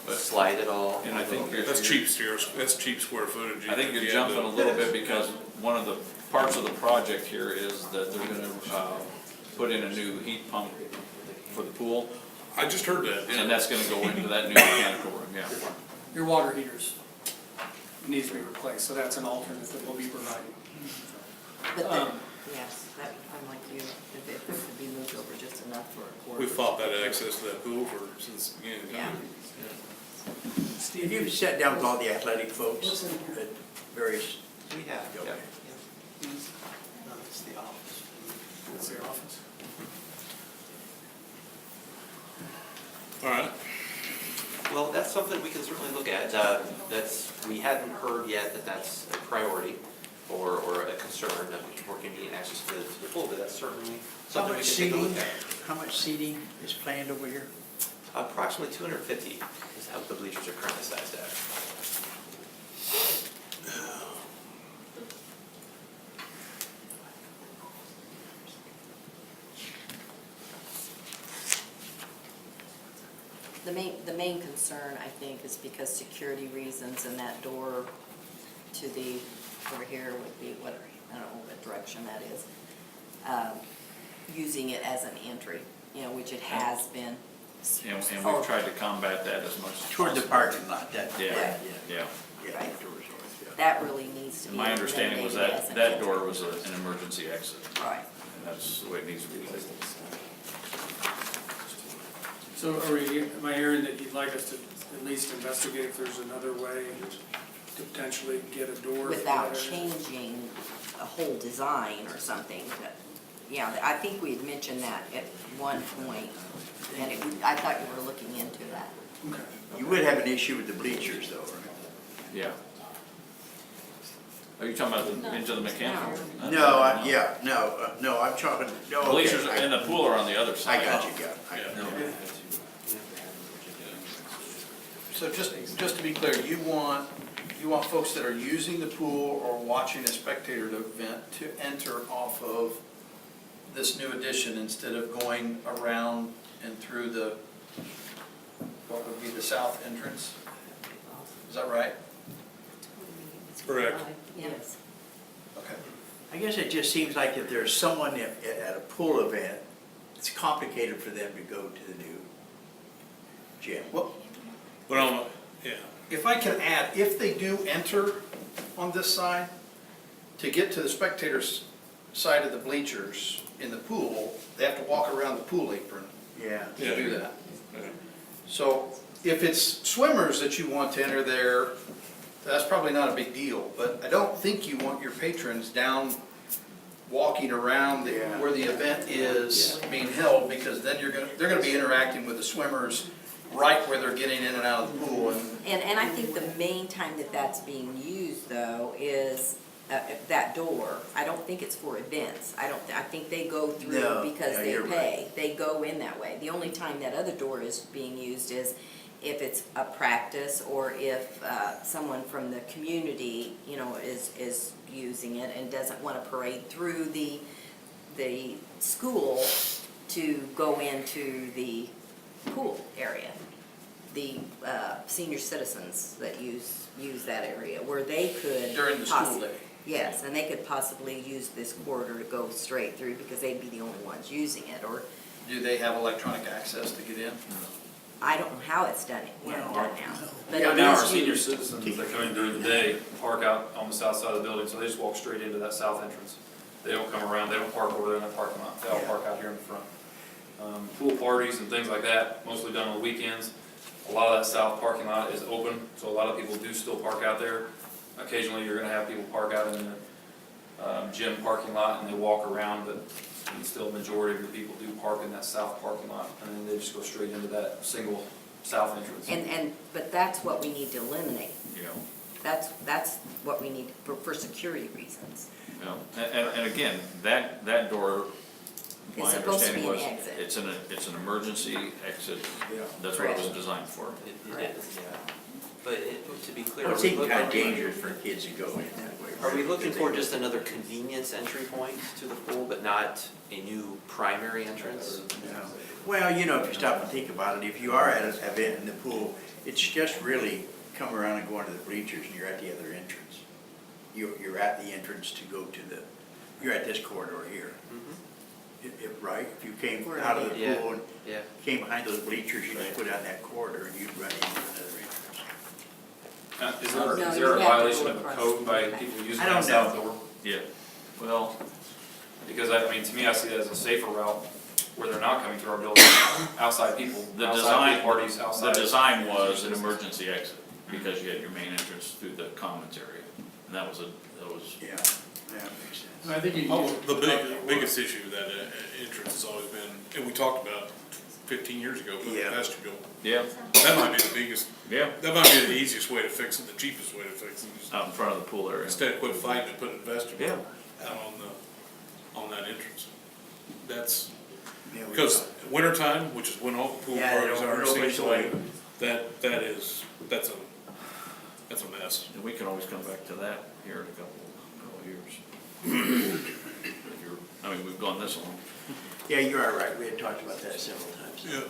[SPEAKER 12] slide it all.
[SPEAKER 4] And I think
[SPEAKER 2] That's cheap square footage.
[SPEAKER 4] I think you're
[SPEAKER 2] Yeah,
[SPEAKER 4] jumping a little bit because one of the parts of the project here is that they're gonna, put in a new heat pump for the pool,
[SPEAKER 2] I just heard that, yeah.
[SPEAKER 4] and that's gonna go into that new mechanical room, yeah.
[SPEAKER 11] Your water heaters needs to be replaced, so that's an alternate that we'll be providing.
[SPEAKER 1] But then, yes, that, I'm like you, if it could be moved over just enough for a quarter.
[SPEAKER 2] We fought that access to that pool since the beginning of
[SPEAKER 1] Yeah.
[SPEAKER 2] time.
[SPEAKER 7] Have you sat down with all the athletic folks at various?
[SPEAKER 12] We have, yeah.
[SPEAKER 13] No, it's the office.
[SPEAKER 11] That's their office.
[SPEAKER 2] All right,
[SPEAKER 12] Well, that's something we can certainly look at. We hadn't heard yet that that's a priority or a concern of more convenient access to the pool, but that's certainly
[SPEAKER 7] How
[SPEAKER 12] something we
[SPEAKER 7] much
[SPEAKER 12] can take a
[SPEAKER 7] seating,
[SPEAKER 12] look at.
[SPEAKER 7] how much seating is planned over here?
[SPEAKER 12] Approximately 250 is how the bleachers are currently sized at.
[SPEAKER 1] The main concern, I think, is because security reasons and that door to the, over here would be what, I don't know what direction that is. Using it as an entry, you know, which it has been.
[SPEAKER 4] And we've tried to combat that as much as possible.
[SPEAKER 7] Toward the parking lot, that.
[SPEAKER 4] Yeah,
[SPEAKER 1] Right.
[SPEAKER 4] yeah.
[SPEAKER 7] Yeah,
[SPEAKER 1] Right.
[SPEAKER 7] doors north, yeah.
[SPEAKER 1] That really needs to
[SPEAKER 4] And
[SPEAKER 1] be.
[SPEAKER 4] my understanding was
[SPEAKER 1] eliminated as
[SPEAKER 4] that
[SPEAKER 1] an
[SPEAKER 4] that
[SPEAKER 1] entry.
[SPEAKER 4] door was an emergency exit,
[SPEAKER 1] Right.
[SPEAKER 4] and that's the way it needs to be labeled.
[SPEAKER 11] So am I hearing that you'd like us to at least investigate if there's another way to potentially get a door? for
[SPEAKER 1] Without
[SPEAKER 11] that area?
[SPEAKER 1] changing a whole design or something, but, yeah, I think we had mentioned that at one point, and I thought you were looking into that.
[SPEAKER 11] Okay.
[SPEAKER 7] You would have an issue with the bleachers though, right?
[SPEAKER 4] Yeah. Are you talking about into the mechanical room?
[SPEAKER 7] No, I'm talking, no, okay.
[SPEAKER 4] Bleachers and the pool are on the other side.
[SPEAKER 7] I got you, I got you.
[SPEAKER 13] So just to be clear, you want folks that are using the pool or watching a spectator event to enter off of this new addition instead of going around and through the, what would be the south entrance? Is that right?
[SPEAKER 2] correct.
[SPEAKER 1] Yes.
[SPEAKER 13] Okay.
[SPEAKER 7] I guess it just seems like if there's someone at a pool event, it's complicated for them to go to the new gym.
[SPEAKER 13] Well,
[SPEAKER 2] But yeah,
[SPEAKER 13] if I can add, if they do enter on this side, to get to the spectators' side of the bleachers in the pool, they have to walk around the pool apron
[SPEAKER 7] Yeah.
[SPEAKER 13] to do that.
[SPEAKER 2] yeah.
[SPEAKER 13] So if it's swimmers that you want to enter there, that's probably not a big deal. But I don't think you want your patrons down walking around
[SPEAKER 7] Yeah.
[SPEAKER 13] where the event is being held, because then they're gonna be interacting with the swimmers right where they're getting in and out of the pool.
[SPEAKER 1] And I think the main time that that's being used, though, is that door. I don't think it's for events. I think they go through
[SPEAKER 7] No,
[SPEAKER 1] because
[SPEAKER 7] no,
[SPEAKER 1] they
[SPEAKER 7] you're
[SPEAKER 1] pay. They go in that way. The only time that other door is being used is if it's a practice or if someone from the community, you know, is using it and doesn't want to parade through the school to go into the pool area. The senior citizens that use that area where they could.
[SPEAKER 13] During the school day.
[SPEAKER 1] Yes, and they could possibly use this corridor to go straight through because they'd be the only ones using it, or
[SPEAKER 13] Do they have electronic access to get in?
[SPEAKER 1] I don't know how it's done now. But
[SPEAKER 5] Yeah,
[SPEAKER 1] it
[SPEAKER 5] now our
[SPEAKER 1] is
[SPEAKER 5] senior
[SPEAKER 1] used.
[SPEAKER 5] citizens that come in during the day park out on the south side of the building, so they just walk straight into that south entrance. They don't come around, they don't park over there in that parking lot, they all park out here in the front. Pool parties and things like that, mostly done on the weekends. A lot of that south parking lot is open, so a lot of people do still park out there.
[SPEAKER 14] occasionally you're gonna have people park out in the gym parking lot and they walk around, but still a majority of the people do park in that south parking lot, and then they just go straight into that single south entrance.
[SPEAKER 1] But that's what we need to eliminate.
[SPEAKER 4] You know,
[SPEAKER 1] That's what we need for security reasons.
[SPEAKER 4] you know, and again, that door, my
[SPEAKER 1] It's supposed to be
[SPEAKER 4] understanding
[SPEAKER 1] an
[SPEAKER 4] was,
[SPEAKER 1] exit.
[SPEAKER 4] it's an emergency exit.
[SPEAKER 7] Yeah.
[SPEAKER 4] That's what it was
[SPEAKER 1] Correct.
[SPEAKER 4] designed for.
[SPEAKER 12] It is, yeah. But to be clear,
[SPEAKER 7] Well,
[SPEAKER 12] are
[SPEAKER 7] it
[SPEAKER 12] we
[SPEAKER 7] seems
[SPEAKER 12] looking-
[SPEAKER 7] kind of dangerous for kids to go in that way.
[SPEAKER 12] Are we looking for just another convenience entry point to the pool, but not a new primary entrance?
[SPEAKER 7] No. Well, you know, if you stop and think about it, if you are at an event in the pool, it's just really come around and going to the bleachers and you're at the other entrance. You're at the entrance to go to the, you're at this corridor here. Right? If you came out of the
[SPEAKER 12] Yeah,
[SPEAKER 7] pool and
[SPEAKER 12] yeah.
[SPEAKER 7] came behind those bleachers, you just go down that corridor and you'd run into another entrance.
[SPEAKER 14] Is
[SPEAKER 1] No,
[SPEAKER 14] there
[SPEAKER 1] you
[SPEAKER 14] a
[SPEAKER 1] have to
[SPEAKER 14] violation
[SPEAKER 1] go
[SPEAKER 14] of the
[SPEAKER 1] across.
[SPEAKER 14] code by people using
[SPEAKER 7] I
[SPEAKER 14] that
[SPEAKER 7] don't
[SPEAKER 14] south
[SPEAKER 7] know.
[SPEAKER 14] door?
[SPEAKER 4] Yeah, well,
[SPEAKER 14] Because I mean, to me, I see that as a safer route where they're not coming through our building, outside people,
[SPEAKER 4] the
[SPEAKER 14] outside
[SPEAKER 4] design,
[SPEAKER 14] pool parties,
[SPEAKER 4] the
[SPEAKER 14] outside.
[SPEAKER 4] design was an emergency exit, because you had your main entrance through the commons area. And that was,
[SPEAKER 7] Yeah, that makes sense.
[SPEAKER 11] I think you.
[SPEAKER 2] The biggest issue with that entrance has always been, and we talked about 15 years ago, but the
[SPEAKER 7] Yeah.
[SPEAKER 2] vestibule.
[SPEAKER 4] yeah,
[SPEAKER 2] That might be the biggest,
[SPEAKER 4] yeah,
[SPEAKER 2] that might be the easiest way to fix it, the cheapest way to fix it. Is
[SPEAKER 4] out in front of the pool area.
[SPEAKER 2] instead of quit fighting and putting a vestibule
[SPEAKER 4] Yeah.
[SPEAKER 2] out on that entrance. That's,
[SPEAKER 7] Yeah, we-
[SPEAKER 2] because wintertime, which is when all the pool
[SPEAKER 7] Yeah,
[SPEAKER 2] parties are,
[SPEAKER 7] nobody's
[SPEAKER 2] seems like,
[SPEAKER 7] going.
[SPEAKER 2] that's a mess.
[SPEAKER 4] And we can always come back to that here in a couple of years. If you're- I mean, we've gone this long.
[SPEAKER 7] Yeah, you are right. We had talked about that several times.
[SPEAKER 2] Yeah.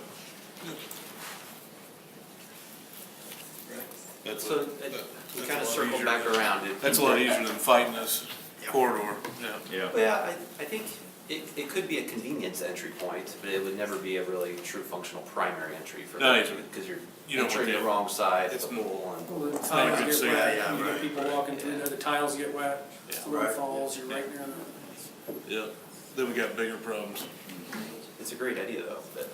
[SPEAKER 2] That's
[SPEAKER 12] So
[SPEAKER 2] a-
[SPEAKER 12] it-
[SPEAKER 2] that-
[SPEAKER 12] we
[SPEAKER 2] that's
[SPEAKER 12] kind
[SPEAKER 2] a
[SPEAKER 12] of
[SPEAKER 2] lot
[SPEAKER 12] circle
[SPEAKER 2] easier.
[SPEAKER 12] back around.
[SPEAKER 2] That's a lot easier than fighting this
[SPEAKER 7] Yeah.
[SPEAKER 2] corridor, yeah.
[SPEAKER 4] Yeah.
[SPEAKER 12] Well, yeah, I think it could be a convenience entry point, but it would never be a really true functional primary entry for
[SPEAKER 2] No,
[SPEAKER 12] because you're
[SPEAKER 2] you don't want
[SPEAKER 12] entering the
[SPEAKER 2] that.
[SPEAKER 12] wrong side of
[SPEAKER 2] It's
[SPEAKER 12] the pool and.
[SPEAKER 11] Well, the
[SPEAKER 2] not
[SPEAKER 11] tiles
[SPEAKER 2] good
[SPEAKER 11] get
[SPEAKER 2] safety.
[SPEAKER 11] wet,
[SPEAKER 7] Yeah,
[SPEAKER 11] you get
[SPEAKER 7] right.
[SPEAKER 11] people walking through there, the tiles get wet,
[SPEAKER 2] Yeah.
[SPEAKER 11] the little
[SPEAKER 7] Right.
[SPEAKER 11] falls, you're right near the.
[SPEAKER 2] Yeah, then we got bigger problems.
[SPEAKER 12] It's a great idea though, but,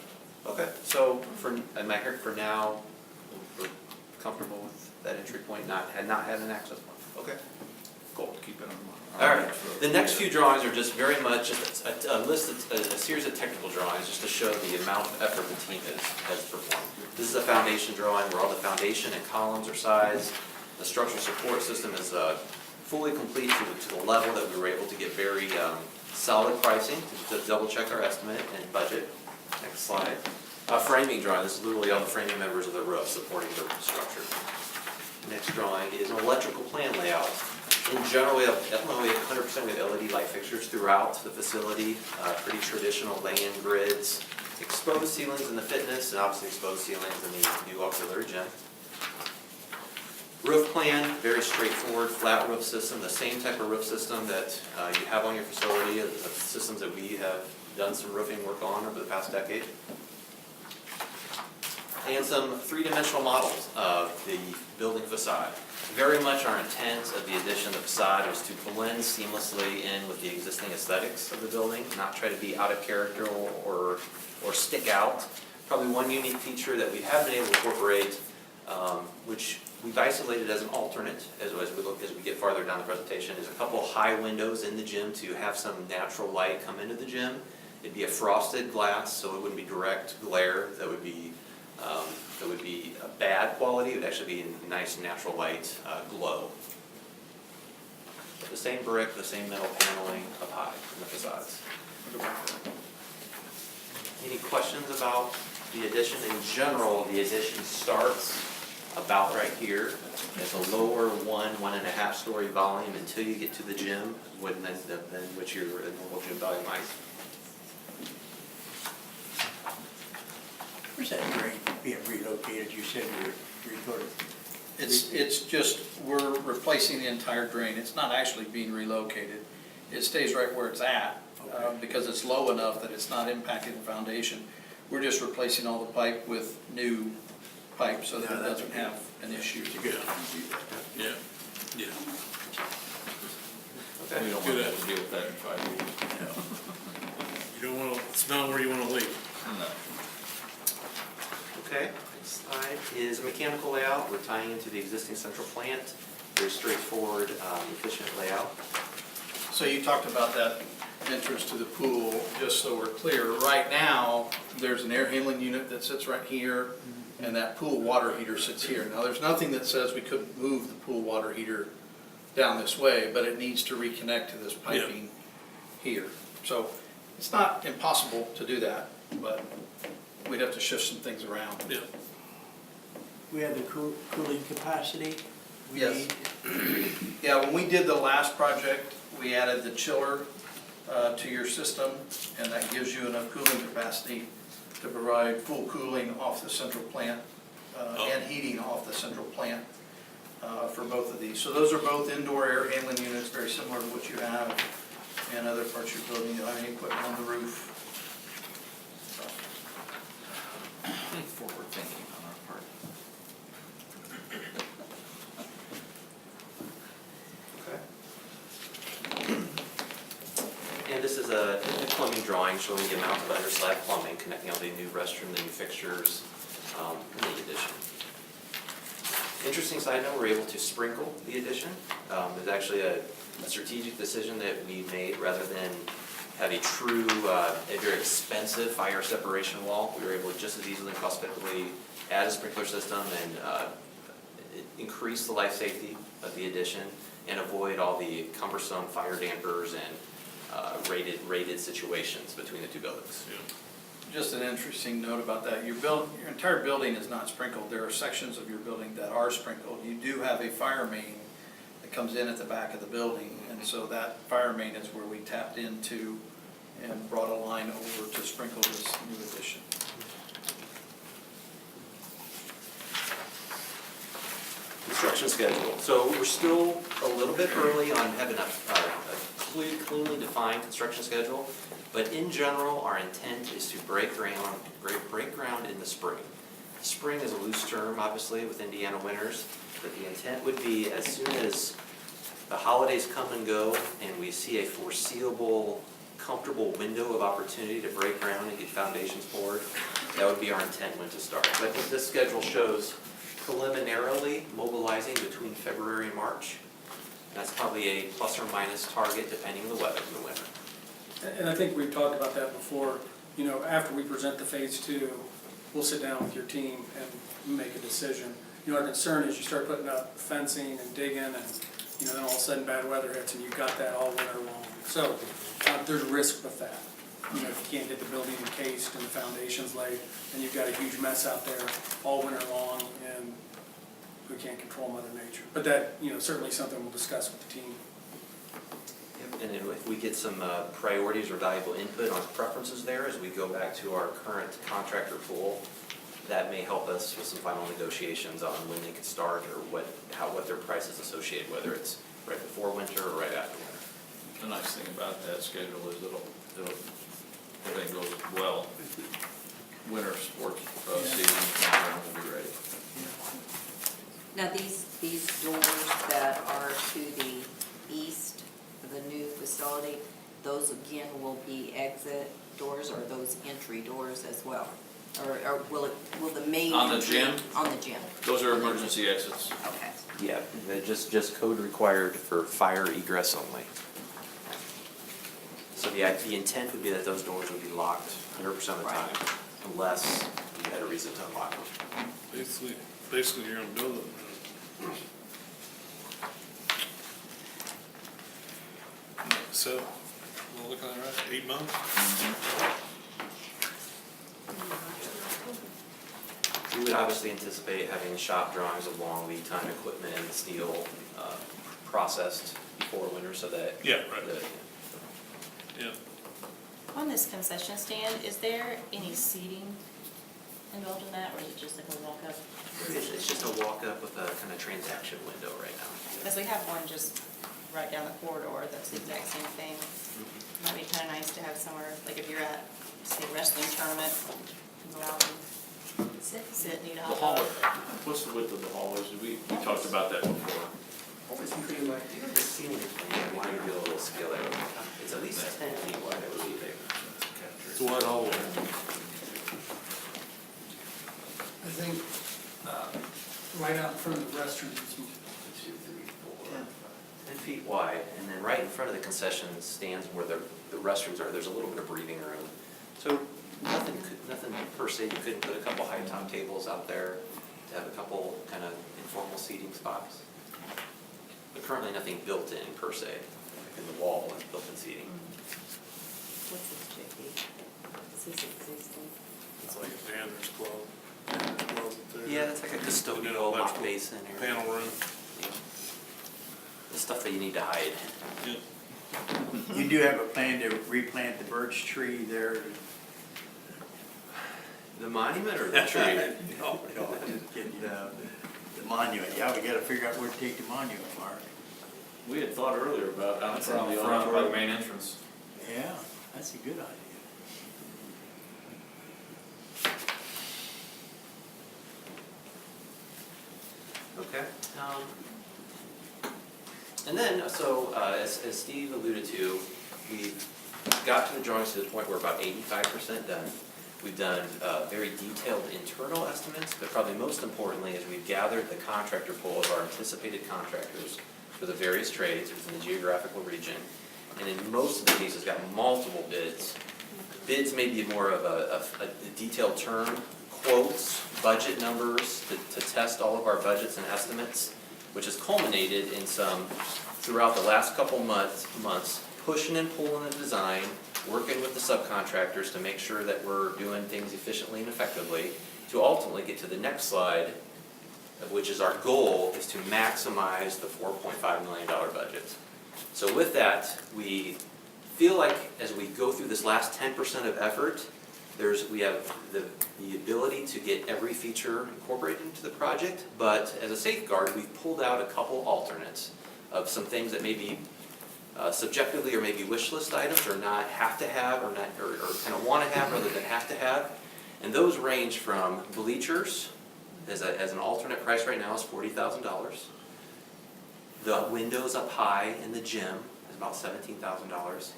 [SPEAKER 12] okay, so am I hearing for now, we're comfortable with that entry point, not having an access point? Okay, cool.
[SPEAKER 4] Keep it on.
[SPEAKER 12] All right, the next few drawings are just very much just a series of technical drawings, just to show the amount of effort the team has performed. This is a foundation drawing where all the foundation and columns are sized. The structural support system is fully complete to the level that we were able to get very solid pricing to double check our estimate and budget. Next slide. Framing drawing, this is literally all the framing members of the roof supporting the structure. Next drawing is an electrical plan layout. In general, we have 100% with LED light fixtures throughout the facility, pretty traditional lay-in grids, exposed ceilings in the fitness, and obviously exposed ceilings in the new auxiliary gym. Roof plan, very straightforward, flat roof system, the same type of roof system that you have on your facility, the systems that we have done some roofing work on over the past decade. And some three-dimensional models of the building facade. Very much our intent of the addition of the facade was to blend seamlessly in with the existing aesthetics of the building, not try to be out of character or stick out. Probably one unique feature that we have been able to incorporate, which we've isolated as an alternate as we get farther down the presentation, is a couple high windows in the gym to have some natural light come into the gym. It'd be a frosted glass, so it wouldn't be direct glare that would be a bad quality. It would actually be a nice natural light glow. But the same brick, the same metal paneling up high in the facades. Any questions about the addition? In general, the addition starts about right here at the lower 1.5 story volume until you get to the gym, than which your normal gym volume height.
[SPEAKER 7] Where's that drain being relocated? You said you were recording.
[SPEAKER 13] It's just, we're replacing the entire drain. It's not actually being relocated. It stays right where it's at, because it's low enough that it's not impacting the foundation. We're just replacing all the pipe with new pipe so that it doesn't have an issue.
[SPEAKER 2] Yeah, yeah.
[SPEAKER 4] We don't want to have to deal with that in 5 years.
[SPEAKER 2] You don't wanna, it's not where you wanna leave.
[SPEAKER 4] No.
[SPEAKER 12] Okay, next slide is a mechanical layout. We're tying into the existing central plant. very straightforward, efficient layout.
[SPEAKER 13] So you talked about that entrance to the pool, just so we're clear. Right now, there's an air handling unit that sits right here, and that pool water heater sits here. Now, there's nothing that says we couldn't move the pool water heater down this way, but it needs to reconnect to this piping here. So it's not impossible to do that, but we'd have to shift some things around.
[SPEAKER 2] Yeah.
[SPEAKER 7] We have the cooling capacity. We
[SPEAKER 13] Yes.
[SPEAKER 7] need.
[SPEAKER 13] Yeah, when we did the last project, we added the chiller to your system, and that gives you enough cooling capacity to provide full cooling off the central plant and heating off the central plant for both of these. So those are both indoor air handling units, very similar to what you have in other parts of your building. You don't have any equipment on the roof.
[SPEAKER 4] Forward thinking on our part.
[SPEAKER 12] And this is a plumbing drawing showing the amount of underslab plumbing connecting all the new restroom, the new fixtures, in the addition. Interesting side note, we're able to sprinkle the addition. It's actually a strategic decision that we made rather than have a true, a very expensive fire separation wall. We were able to just as easily and cost effectively add a sprinkler system and increase the life safety of the addition and avoid all the cumbersome fire dampers and rated situations between the two buildings.
[SPEAKER 13] Just an interesting note about that, your entire building is not sprinkled. There are sections of your building that are sprinkled. You do have a fire main that comes in at the back of the building, and so that fire main is where we tapped into and brought a line over to sprinkle this new addition.
[SPEAKER 12] Construction schedule. So we're still a little bit early on having a cleanly defined construction schedule, but in general, our intent is to break ground in the spring. Spring is a loose term, obviously, with Indiana winters, but the intent would be as soon as the holidays come and go and we see a foreseeable, comfortable window of opportunity to break ground and get foundations poured, that would be our intent when to start. But this schedule shows preliminarily mobilizing between February and March. That's probably a plus or minus target depending on the weather in the winter.
[SPEAKER 11] And I think we've talked about that before, you know, after we present the phase two, we'll sit down with your team and make a decision. You know, our concern is you start putting up fencing and digging and, you know, then all of a sudden bad weather hits and you've got that all winter long. So, there's risk with that. You know, if you can't get the building encased and the foundations laid, then you've got a huge mess out there all winter long and we can't control Mother Nature. But that, you know, certainly something we'll discuss with the team.
[SPEAKER 12] And then if we get some priorities or valuable input on preferences there as we go back to our current contractor pool, that may help us with some final negotiations on when they could start or what their price is associated, whether it's right before winter or right after winter.
[SPEAKER 4] The nice thing about that schedule is everything goes well. Winter sports season, will be ready.
[SPEAKER 1] Now, these doors that are to the east of the new facility, those again will be exit doors or those entry doors as well? Or will the main?
[SPEAKER 4] On the
[SPEAKER 1] entry-
[SPEAKER 4] gym?
[SPEAKER 1] On the gym.
[SPEAKER 4] Those are emergency exits.
[SPEAKER 1] Okay.
[SPEAKER 12] Yeah, they're just code required for fire egress only. So the intent would be that those doors would be locked 100% of the time, unless you had a reason to unlock them.
[SPEAKER 2] Basically your own building. So, we're looking at right, 8 months?
[SPEAKER 12] We would obviously anticipate having shop drawings of long lead time equipment and steel processed before winter so that.
[SPEAKER 2] Yeah, right. Yeah.
[SPEAKER 10] On this concession stand, is there any seating involved in that, or is it just like a walk-up?
[SPEAKER 12] It's just a walk-up with a kind of transaction window right now.
[SPEAKER 10] Because we have one just right down the corridor that's the exact same thing. Might be kind of nice to have somewhere, like if you're at, say, a wrestling tournament, you go out and sit, eat a
[SPEAKER 4] The
[SPEAKER 10] hot
[SPEAKER 4] hallway,
[SPEAKER 10] dog.
[SPEAKER 4] what's the width of the hallways? We talked about that before.
[SPEAKER 12] It's pretty much, the ceiling is pretty wide, a little scale there. It's at least 10 feet wide, I believe.
[SPEAKER 2] It's a wide hallway.
[SPEAKER 11] I think, right out in front of the restrooms,
[SPEAKER 12] feet wide, and then right in front of the concession stands where the restrooms are, there's a little bit of breathing room. So nothing per se, you couldn't put a couple high top tables out there to have a couple kind of informal seating spots. But currently nothing built in per se, like in the wall with built-in seating.
[SPEAKER 1] What's this, JP? Is this existing?
[SPEAKER 2] It's like a janitor's closet there.
[SPEAKER 12] Yeah, it's like a
[SPEAKER 2] And then
[SPEAKER 12] custodial mop
[SPEAKER 2] electrical
[SPEAKER 12] basin area.
[SPEAKER 2] Panel room.
[SPEAKER 12] Yeah. The stuff that you need to hide.
[SPEAKER 2] Yeah.
[SPEAKER 7] You do have a plan to replant the birch tree there?
[SPEAKER 12] The monument or the tree?
[SPEAKER 7] No, I'm just kidding, the monument, yeah, we gotta figure out where to take the monument, Mark.
[SPEAKER 5] We had thought earlier about out in
[SPEAKER 14] It's
[SPEAKER 5] front
[SPEAKER 14] out
[SPEAKER 5] of the
[SPEAKER 14] front by the
[SPEAKER 5] auditorium.
[SPEAKER 14] main entrance.
[SPEAKER 7] Yeah, that's a good idea.
[SPEAKER 12] Okay. And then, so, as Steve alluded to, we've got to the drawings to the point where we're about 85% done. We've done very detailed internal estimates, but probably most importantly is we've gathered the contractor pool of our anticipated contractors for the various trades within the geographical region. And in most of the cases, got multiple bids. Bids may be more of a detailed term, quotes, budget numbers to test all of our budgets and estimates, which has culminated in some, throughout the last couple months, pushing and pulling the design, working with the subcontractors to make sure that we're doing things efficiently and effectively, to ultimately get to the next slide, which is our goal, is to maximize the $4.5 million budget. So with that, we feel like as we go through this last 10% of effort, we have the ability to get every feature incorporated into the project, but as a safeguard, we've pulled out a couple alternates of some things that maybe subjectively or maybe wish list items or not have to have or kind of want to have rather than have to have. And those range from bleachers, as an alternate price right now is $40,000. The windows up high in the gym is about $17,000.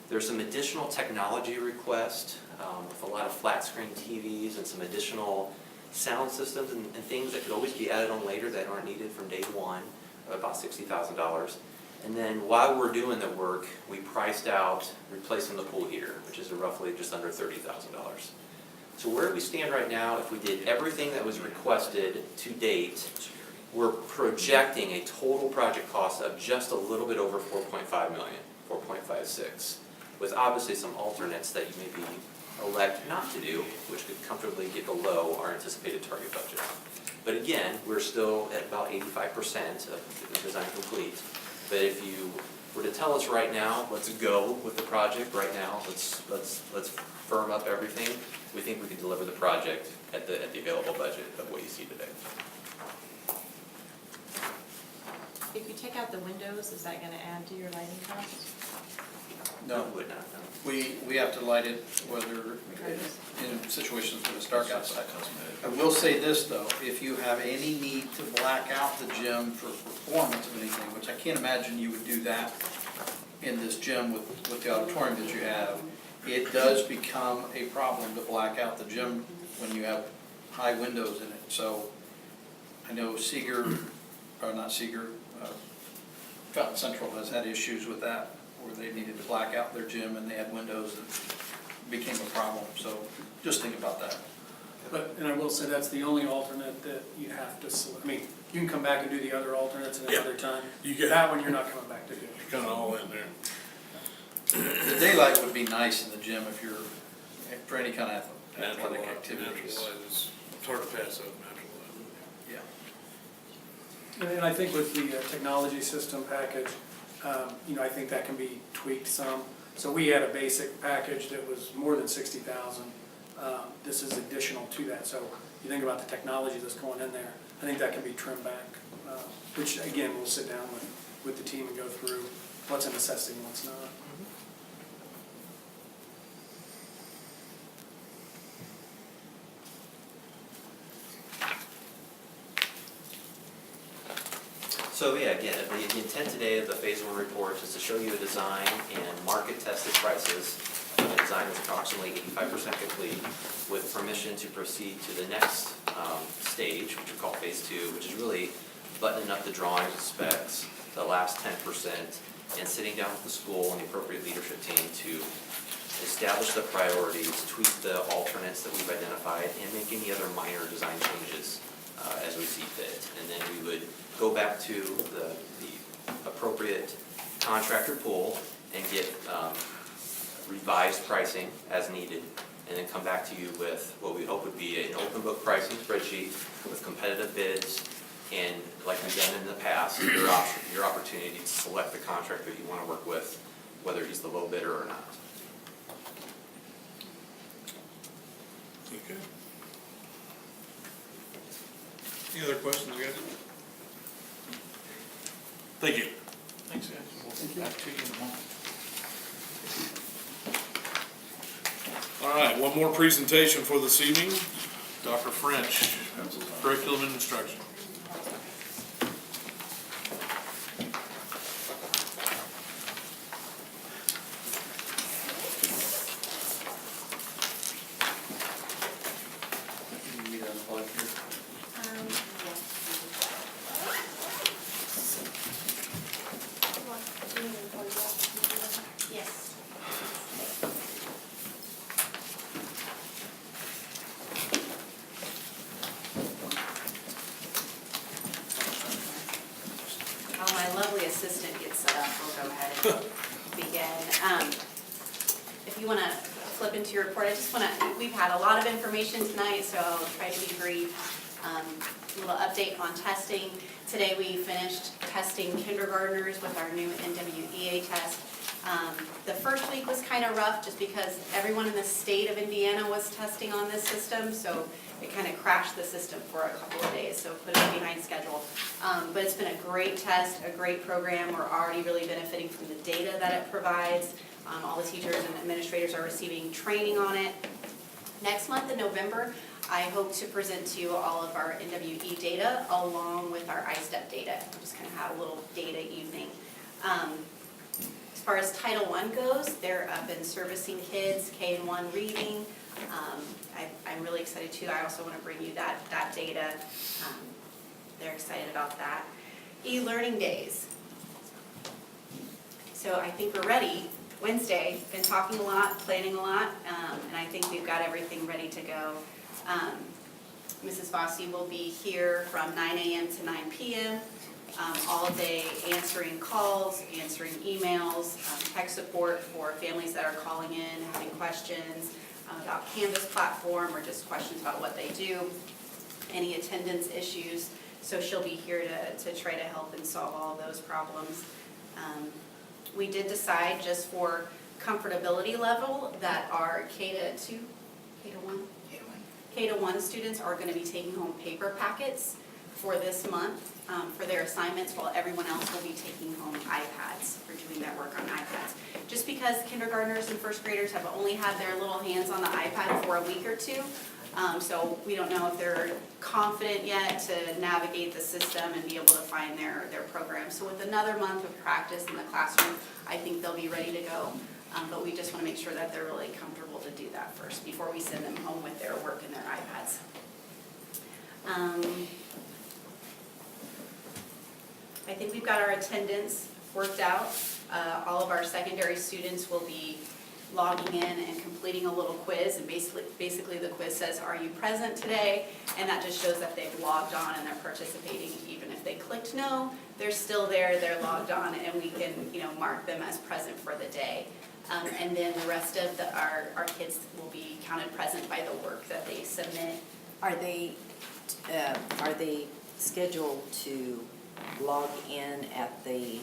[SPEAKER 12] There's some additional technology requests with a lot of flat screen TVs and some additional sound systems and things that could always be added on later that aren't needed from day one, about $60,000. And then while we're doing the work, we priced out replacing the pool heater, which is roughly just under $30,000. So where we stand right now, if we did everything that was requested to date, we're projecting a total project cost of just a little bit over $4.5 million, $4.56, with obviously some alternates that you maybe elect not to do, which could comfortably get below our anticipated target budget. But again, we're still at about 85% of the design complete. But if you were to tell us right now, let's go with the project right now, let's firm up everything, we think we can deliver the project at the available budget of what you see today.
[SPEAKER 10] If you take out the windows, is that gonna add to your lighting cost?
[SPEAKER 13] No,
[SPEAKER 12] Would not, no.
[SPEAKER 13] we have to light it whether in situations when it's dark outside. I will say this though, if you have any need to black out the gym for performance of anything, which I can't imagine you would do that in this gym with the auditorium that you have, it does become a problem to black out the gym when you have high windows in it. So I know Fountain Central has had issues with that, where they needed to black out their gym and they had windows that became a problem. So just think about that.
[SPEAKER 11] But, and I will say that's the only alternate that you have to select. I mean, you can come back and do the other alternates at another time. That one you're not coming back to do.
[SPEAKER 2] You're kind of all in there.
[SPEAKER 13] The daylight would be nice in the gym if you're, for any kind of
[SPEAKER 2] Natural
[SPEAKER 13] athletic
[SPEAKER 2] light,
[SPEAKER 13] activities.
[SPEAKER 2] natural light is, it's hard to pass up natural light.
[SPEAKER 13] Yeah.
[SPEAKER 11] And I think with the technology system package, I think that can be tweaked some. So we had a basic package that was more than 60,000. This is additional to that. So you think about the technology that's going in there, I think that can be trimmed back, which again, we'll sit down with the team and go through what's a necessity and what's not.
[SPEAKER 12] So yeah, again, the intent today of the Phase 1 report is to show you a design and market-tested prices. The design is approximately 85% complete, with permission to proceed to the next stage, which we call Phase 2, which is really buttoning up the drawings and specs, the last 10%, and sitting down with the school and the appropriate leadership team to establish the priorities, tweak the alternates that we've identified, and make any other minor design changes as we see fit. And then we would go back to the appropriate contractor pool and get revised pricing as needed, and then come back to you with what we hope would be an open book pricing spreadsheet with competitive bids, and like we've done in the past, your opportunity to select the contractor you want to work with, whether he's the low bidder or not.
[SPEAKER 2] Okay. Any other questions, guys? Thank you.
[SPEAKER 13] Thanks, guys. Back to you in a moment.
[SPEAKER 2] All right, one more presentation for this evening. Dr. French, Curriculum and Instruction.
[SPEAKER 10] Yes.
[SPEAKER 8] While my lovely assistant gets set up, we'll go ahead and begin. If you want to flip into your report, we've had a lot of information tonight, so I'll try to be brief. A little update on testing. Today we finished testing kindergartners with our new NWEA test. The first week was kind of rough just because everyone in the state of Indiana was testing on this system, so it kind of crashed the system for a couple of days, so put us behind schedule. But it's been a great test, a great program. We're already really benefiting from the data that it provides. All the teachers and administrators are receiving training on it. Next month in November, I hope to present to you all of our NWE data along with our ISTEP data. We're just going to have a little data evening. As far as Title I goes, they're up and servicing kids, K-1 reading. I'm really excited too. I also want to bring you that data. They're excited about that. E-learning days. So I think we're ready. Wednesday, been talking a lot, planning a lot, and I think we've got everything ready to go. Mrs. Fossey will be here from 9 a.m. to 9 p.m. All day answering calls, answering emails, tech support for families that are calling in, having questions about Canvas platform or just questions about what they do, any attendance issues. So she'll be here to try to help and solve all those problems. We did decide just for comfortability level that our K-2, K-1? K-1 students are going to be taking home paper packets for this month for their assignments, while everyone else will be taking home iPads for doing their work on iPads. Just because kindergartners and first graders have only had their little hands on the iPad for a week or two, so we don't know if they're confident yet to navigate the system and be able to find their program. So with another month of practice in the classroom, I think they'll be ready to go. But we just want to make sure that they're really comfortable to do that first before we send them home with their work and their iPads. I think we've got our attendance worked out. All of our secondary students will be logging in and completing a little quiz, and basically the quiz says, are you present today? And that just shows that they've logged on and they're participating. Even if they clicked no, they're still there, they're logged on, and we can mark them as present for the day. And then the rest of our kids will be counted present by the work that they submit.
[SPEAKER 1] Are they scheduled to log in at the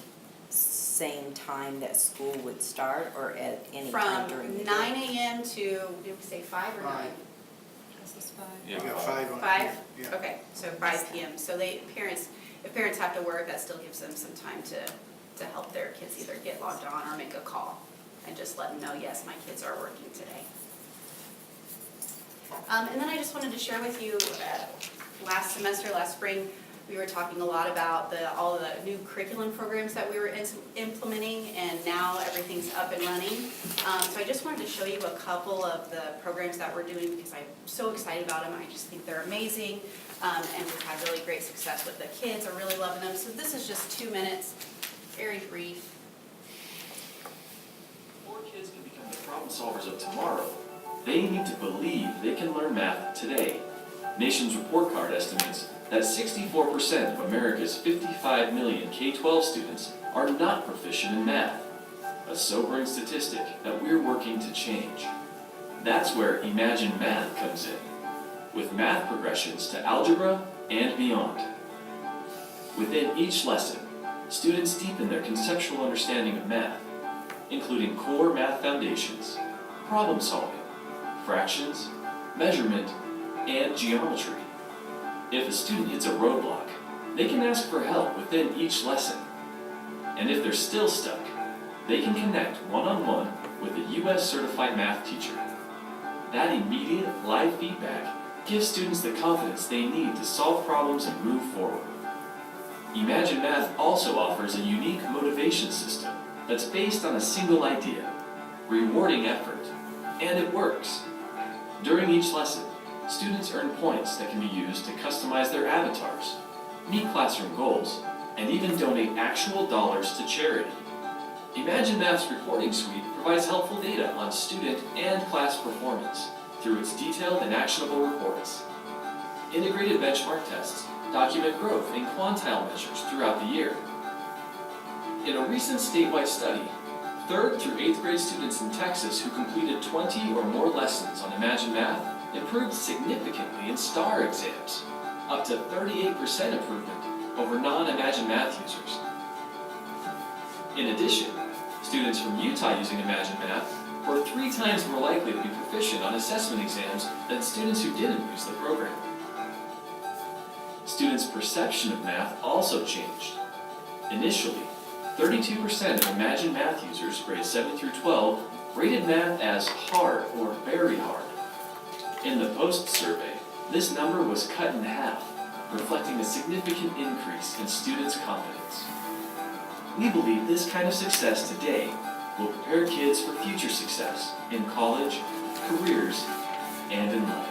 [SPEAKER 1] same time that school would start, or at any time during the day?
[SPEAKER 8] From 9 a.m. to, did we say 5 or 9?
[SPEAKER 3] We got 5 on it.
[SPEAKER 8] 5?
[SPEAKER 3] Yeah.
[SPEAKER 8] Okay, so 5 p.m. So if parents have to work, that still gives them some time to help their kids either get logged on or make a call and just let them know, yes, my kids are working today. And then I just wanted to share with you, last spring, we were talking a lot about all of the new curriculum programs that we were implementing, and now everything's up and running. So I just wanted to show you a couple of the programs that we're doing because I'm so excited about them. I just think they're amazing, and we've had really great success with the kids. Are really loving them. So this is just 2 minutes very brief.
[SPEAKER 5] Before kids can become the problem solvers of tomorrow, they need to believe they can learn math today. Nation's Report Card estimates that 64% of America's 55 million K-12 students are not proficient in math, a sobering statistic that we're working to change. That's where Imagine Math comes in, with math progressions to algebra and beyond. Within each lesson, students deepen their conceptual understanding of math, including core math foundations, problem solving, fractions, measurement, and geometry. If a student hits a roadblock, they can ask for help within each lesson. And if they're still stuck, they can connect one-on-one with a U.S. certified math teacher. That immediate live feedback gives students the confidence they need to solve problems and move forward. Imagine Math also offers a unique motivation system that's based on a single idea, rewarding effort, and it works. During each lesson, students earn points that can be used to customize their avatars, meet classroom goals, and even donate actual dollars to charity. Imagine Math's reporting suite provides helpful data on student and class performance through its detailed and actionable reports. Integrated benchmark tests document growth in quantile measures throughout the year. In a recent statewide study, 3rd through 8th grade students in Texas who completed 20 or more lessons on Imagine Math improved significantly in STAR exams, up to 38% improvement over non-Imagine Math users. In addition, students from Utah using Imagine Math were 3 times more likely to be proficient on assessment exams than students who didn't use the program. Students' perception of math also changed. Initially, 32% of Imagine Math users grades 7 through 12 rated math as hard or very hard. In the post-survey, this number was cut in half, reflecting a significant increase in students' confidence. We believe this kind of success today will prepare kids for future success in college, careers, and in life.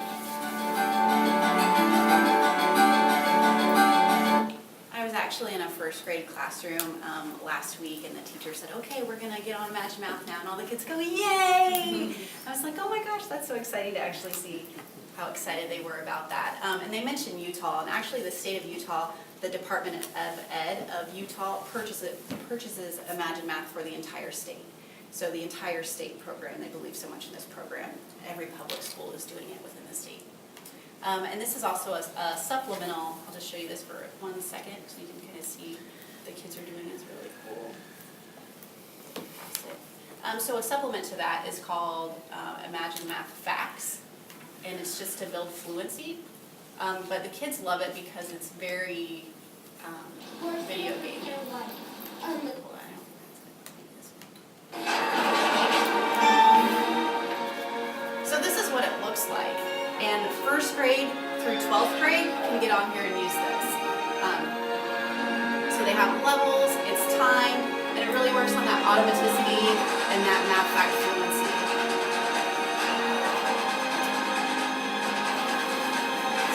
[SPEAKER 8] I was actually in a first grade classroom last week, and the teacher said, okay, we're gonna get on Imagine Math now, and all the kids go, yay! I was like, oh my gosh, that's so exciting to actually see how excited they were about that. And they mentioned Utah, and actually the state of Utah, the Department of Ed of Utah purchases Imagine Math for the entire state. So the entire state program, they believe so much in this program. Every public school is doing it within the state. And this is also a supplemental, I'll just show you this for 1 second so you can kind of see what the kids are doing. It's really cool. So a supplement to that is called Imagine Math Facts, and it's just to build fluency. But the kids love it because it's very video game. So this is what it looks like. And 1st grade through 12th grade can get on here and use this. So they have levels, it's timed, and it really works on that automaticity and that math fact fluency.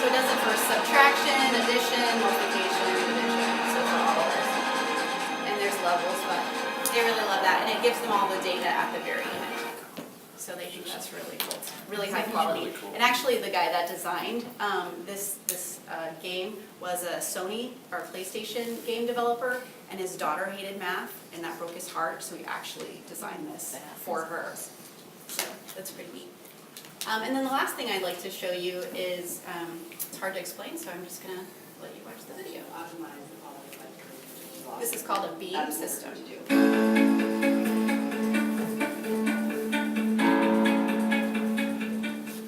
[SPEAKER 8] So it does it for subtraction, addition, multiplication, division, so for all of this. And there's levels, but they really love that, and it gives them all the data at the very end. So they think that's really cool. It's really high quality.
[SPEAKER 2] Really cool.
[SPEAKER 8] And actually, the guy that designed this game was a Sony or PlayStation game developer, and his daughter hated math, and that broke his heart. So he actually designed this for her. So that's pretty neat. And then the last thing I'd like to show you is it's hard to explain, so I'm just gonna let you watch the video. This is called a beam system.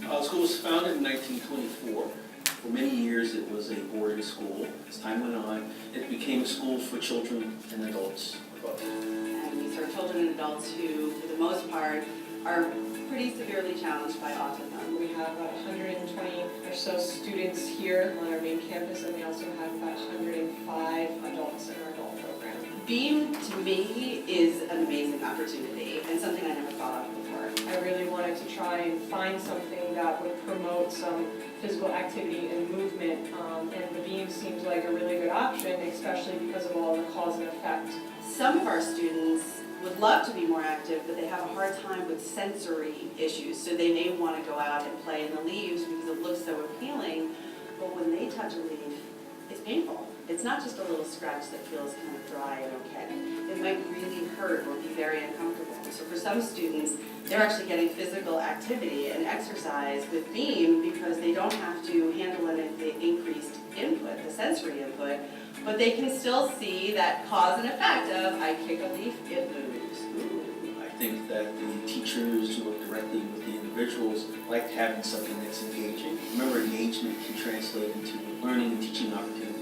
[SPEAKER 15] The school was founded in 1924. For many years, it was a boarding school. As time went on, it became a school for children and adults.
[SPEAKER 16] And these are children and adults who, for the most part, are pretty severely challenged by autism.
[SPEAKER 17] We have about 120 or so students here on our main campus, and we also have about 105 adults in our adult program.
[SPEAKER 16] Beam, to me, is an amazing opportunity and something I never thought of before.
[SPEAKER 17] I really wanted to try and find something that would promote some physical activity and movement, and the beam seems like a really good option, especially because of all the cause and effect
[SPEAKER 16] some of our students would love to be more active, but they have a hard time with sensory issues. So they may want to go out and play in the leaves because it looks so appealing, but when they touch a leaf, it's painful. It's not just a little scratch that feels kind of dry and okay. It might really hurt or be very uncomfortable. So for some students, they're actually getting physical activity and exercise with Beam because they don't have to handle any of the increased input, the sensory input, but they can still see that cause and effect of I kick a leaf, it moves. Ooh.
[SPEAKER 15] I think that the teachers who work directly with the individuals like having something that's engaging. Remember, engagement can translate into learning and teaching opportunities.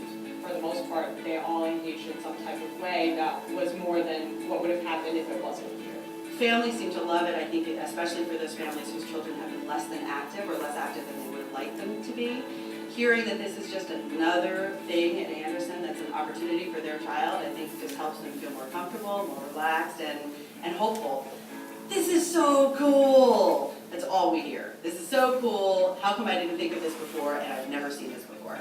[SPEAKER 17] For the most part, they all engaged in some type of way that was more than what would have happened if it wasn't here.
[SPEAKER 16] Families seem to love it, I think, especially for those families whose children have been less than active or less active than they would have liked them to be. Hearing that this is just another thing at Anderson that's an opportunity for their child, I think just helps them feel more comfortable, more relaxed, and hopeful. This is so cool! That's all we hear. This is so cool. How come I didn't think of this before, and I've never seen this before?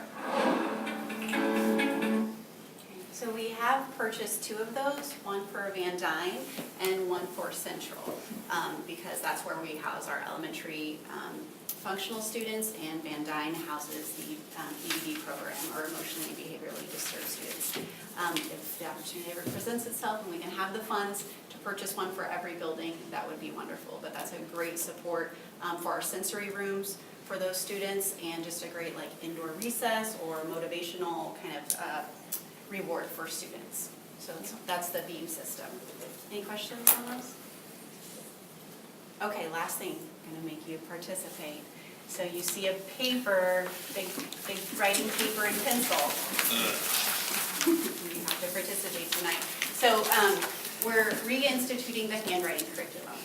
[SPEAKER 8] So we have purchased 2 of those, one for Van Dyne and one for Central, because that's where we house our elementary functional students, and Van Dyne houses the EBD program, or emotionally and behaviorally disturbed students. If the opportunity ever presents itself and we can have the funds to purchase one for every building, that would be wonderful. But that's a great support for our sensory rooms for those students, and just a great like indoor recess or motivational kind of reward for students. So that's the Beam system. Any questions on those? Okay, last thing, I'm gonna make you participate. So you see a paper, big writing paper and pencil. You have to participate tonight. So we're reinstituting the handwriting curriculum.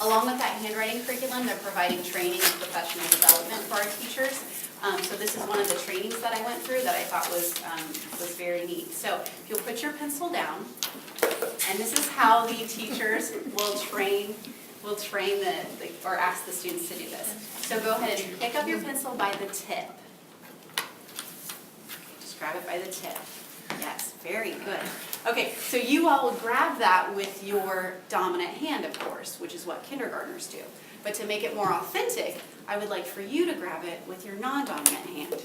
[SPEAKER 8] Along with that handwriting curriculum, they're providing training and professional development for our teachers. So this is one of the trainings that I went through that I thought was very neat. So if you'll put your pencil down, and this is how the teachers will train or ask the students to do this. So go ahead and pick up your pencil by the tip. Just grab it by the tip. Yes, very good. Okay, so you all will grab that with your dominant hand, of course, which is what kindergartners do. But to make it more authentic, I would like for you to grab it with your non-dominant hand.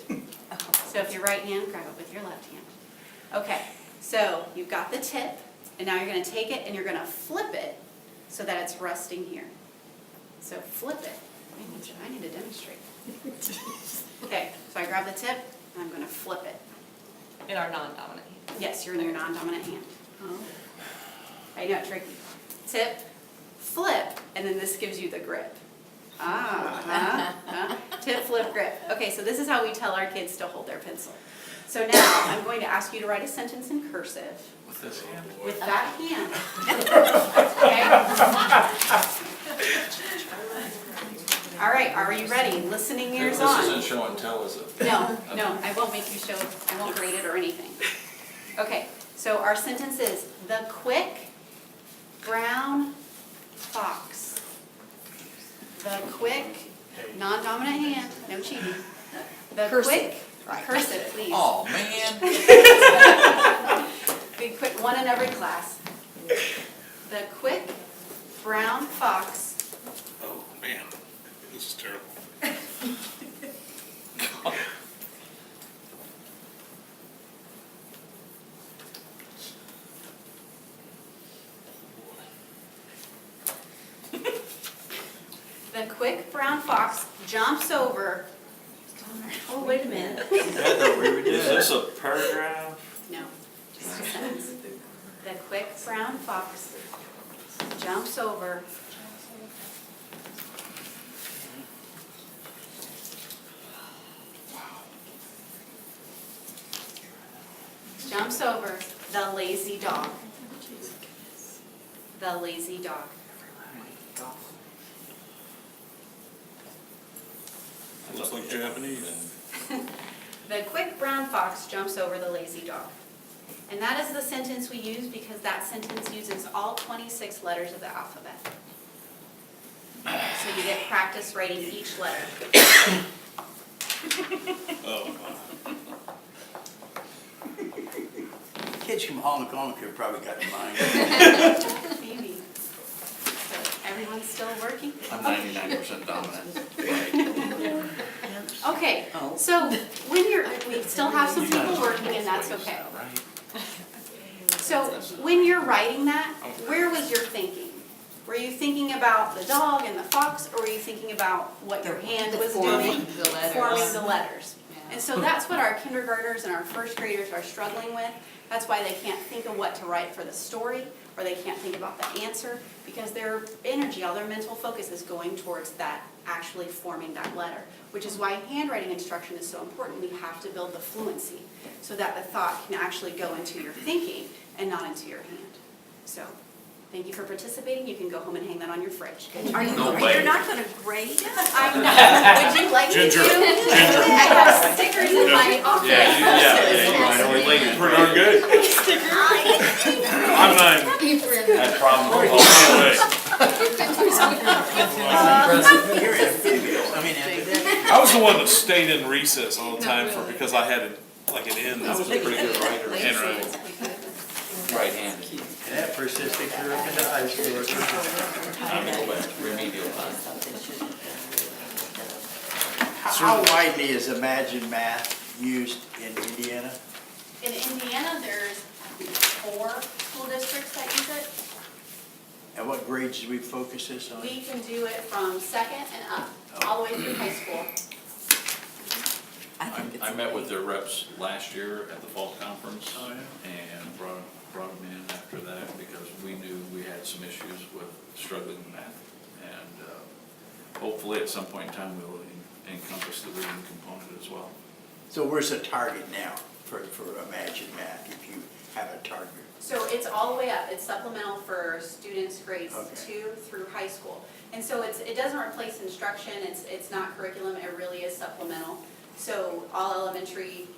[SPEAKER 8] So if your right hand, grab it with your left hand. Okay, so you've got the tip, and now you're going to take it and you're going to flip it so that it's resting here. So flip it. I need to demonstrate. Okay, so I grab the tip and I'm going to flip it.
[SPEAKER 10] In our non-dominant hand.
[SPEAKER 8] Yes, you're in your non-dominant hand. Oh. I know, tricky. Tip, flip, and then this gives you the grip. Tip, flip, grip. Okay, so this is how we tell our kids to hold their pencil. So now I'm going to ask you to write a sentence in cursive.
[SPEAKER 14] With this hand?
[SPEAKER 8] With that hand. Okay? All right, are you ready? Listening ears on.
[SPEAKER 14] This isn't show and tell, is it?
[SPEAKER 8] No, I won't make you show, I won't grade it or anything. Okay, so our sentence is, the quick brown fox. The quick, non-dominant hand, no cheating. The quick, cursive, please.
[SPEAKER 14] Oh, man.
[SPEAKER 8] Be quick, one in every class. The quick brown fox.
[SPEAKER 2] Oh, man, this is terrible.
[SPEAKER 8] The quick brown fox jumps over. Oh, wait a minute.
[SPEAKER 4] Is this a paragraph?
[SPEAKER 8] No, just a sentence. The quick brown fox jumps over. Jumps over the lazy dog. The lazy dog.
[SPEAKER 2] Looks like Japanese.
[SPEAKER 8] The quick brown fox jumps over the lazy dog. And that is the sentence we use because that sentence uses all 26 letters of the alphabet. So you get practice writing each letter.
[SPEAKER 2] Oh,
[SPEAKER 7] kids from Hong Kong could probably got in mind.
[SPEAKER 8] Maybe. So everyone's still working?
[SPEAKER 4] I'm 99% dominant.
[SPEAKER 8] Okay, so we still have some people working and that's okay. So when you're writing that, where was your thinking? Were you thinking about the dog and the fox, or were you thinking about what your hand was doing?
[SPEAKER 9] The letters.
[SPEAKER 8] Forming the letters. And so that's what our kindergartners and our first graders are struggling with. That's why they can't think of what to write for the story, or they can't think about the answer, because their energy, all their mental focus is going towards that, actually forming that letter. Which is why handwriting instruction is so important. We have to build the fluency so that the thought can actually go into your thinking and not into your hand. So, thank you for participating. You can go home and hang that on your fridge.
[SPEAKER 1] Are you,
[SPEAKER 4] No way.
[SPEAKER 1] you're not gonna grade it?
[SPEAKER 8] I know. Would you like me to?
[SPEAKER 2] Ginger.
[SPEAKER 8] I have stickers in my office.
[SPEAKER 4] Right on related.
[SPEAKER 2] Pretty darn good. I'm nine.
[SPEAKER 4] Had problems with all
[SPEAKER 2] I was the one that stayed in recess all the time because I had like an N.
[SPEAKER 4] I was a pretty good writer.
[SPEAKER 2] Handwriting.
[SPEAKER 4] Right-handed.
[SPEAKER 7] And that persisted through up into high school.
[SPEAKER 4] Remedial time.
[SPEAKER 7] How widely is Imagine Math used in Indiana?
[SPEAKER 8] In Indiana, there's 4 school districts that use it.
[SPEAKER 7] And what grades do we focus this on?
[SPEAKER 8] We can do it from second and up, all the way through high school.
[SPEAKER 4] I met with their reps last year at the fall conference.
[SPEAKER 7] Oh,
[SPEAKER 4] And brought them in after that because we knew we had some issues with struggling with math. And hopefully at some point in time we'll encompass the reading component as well.
[SPEAKER 7] So where's the target now for Imagine Math, if you have a target?
[SPEAKER 8] So it's all the way up. It's supplemental for students grades
[SPEAKER 7] Okay.
[SPEAKER 8] 2 through high school. And so it doesn't replace instruction. It's not curriculum. It really is supplemental. So all elementary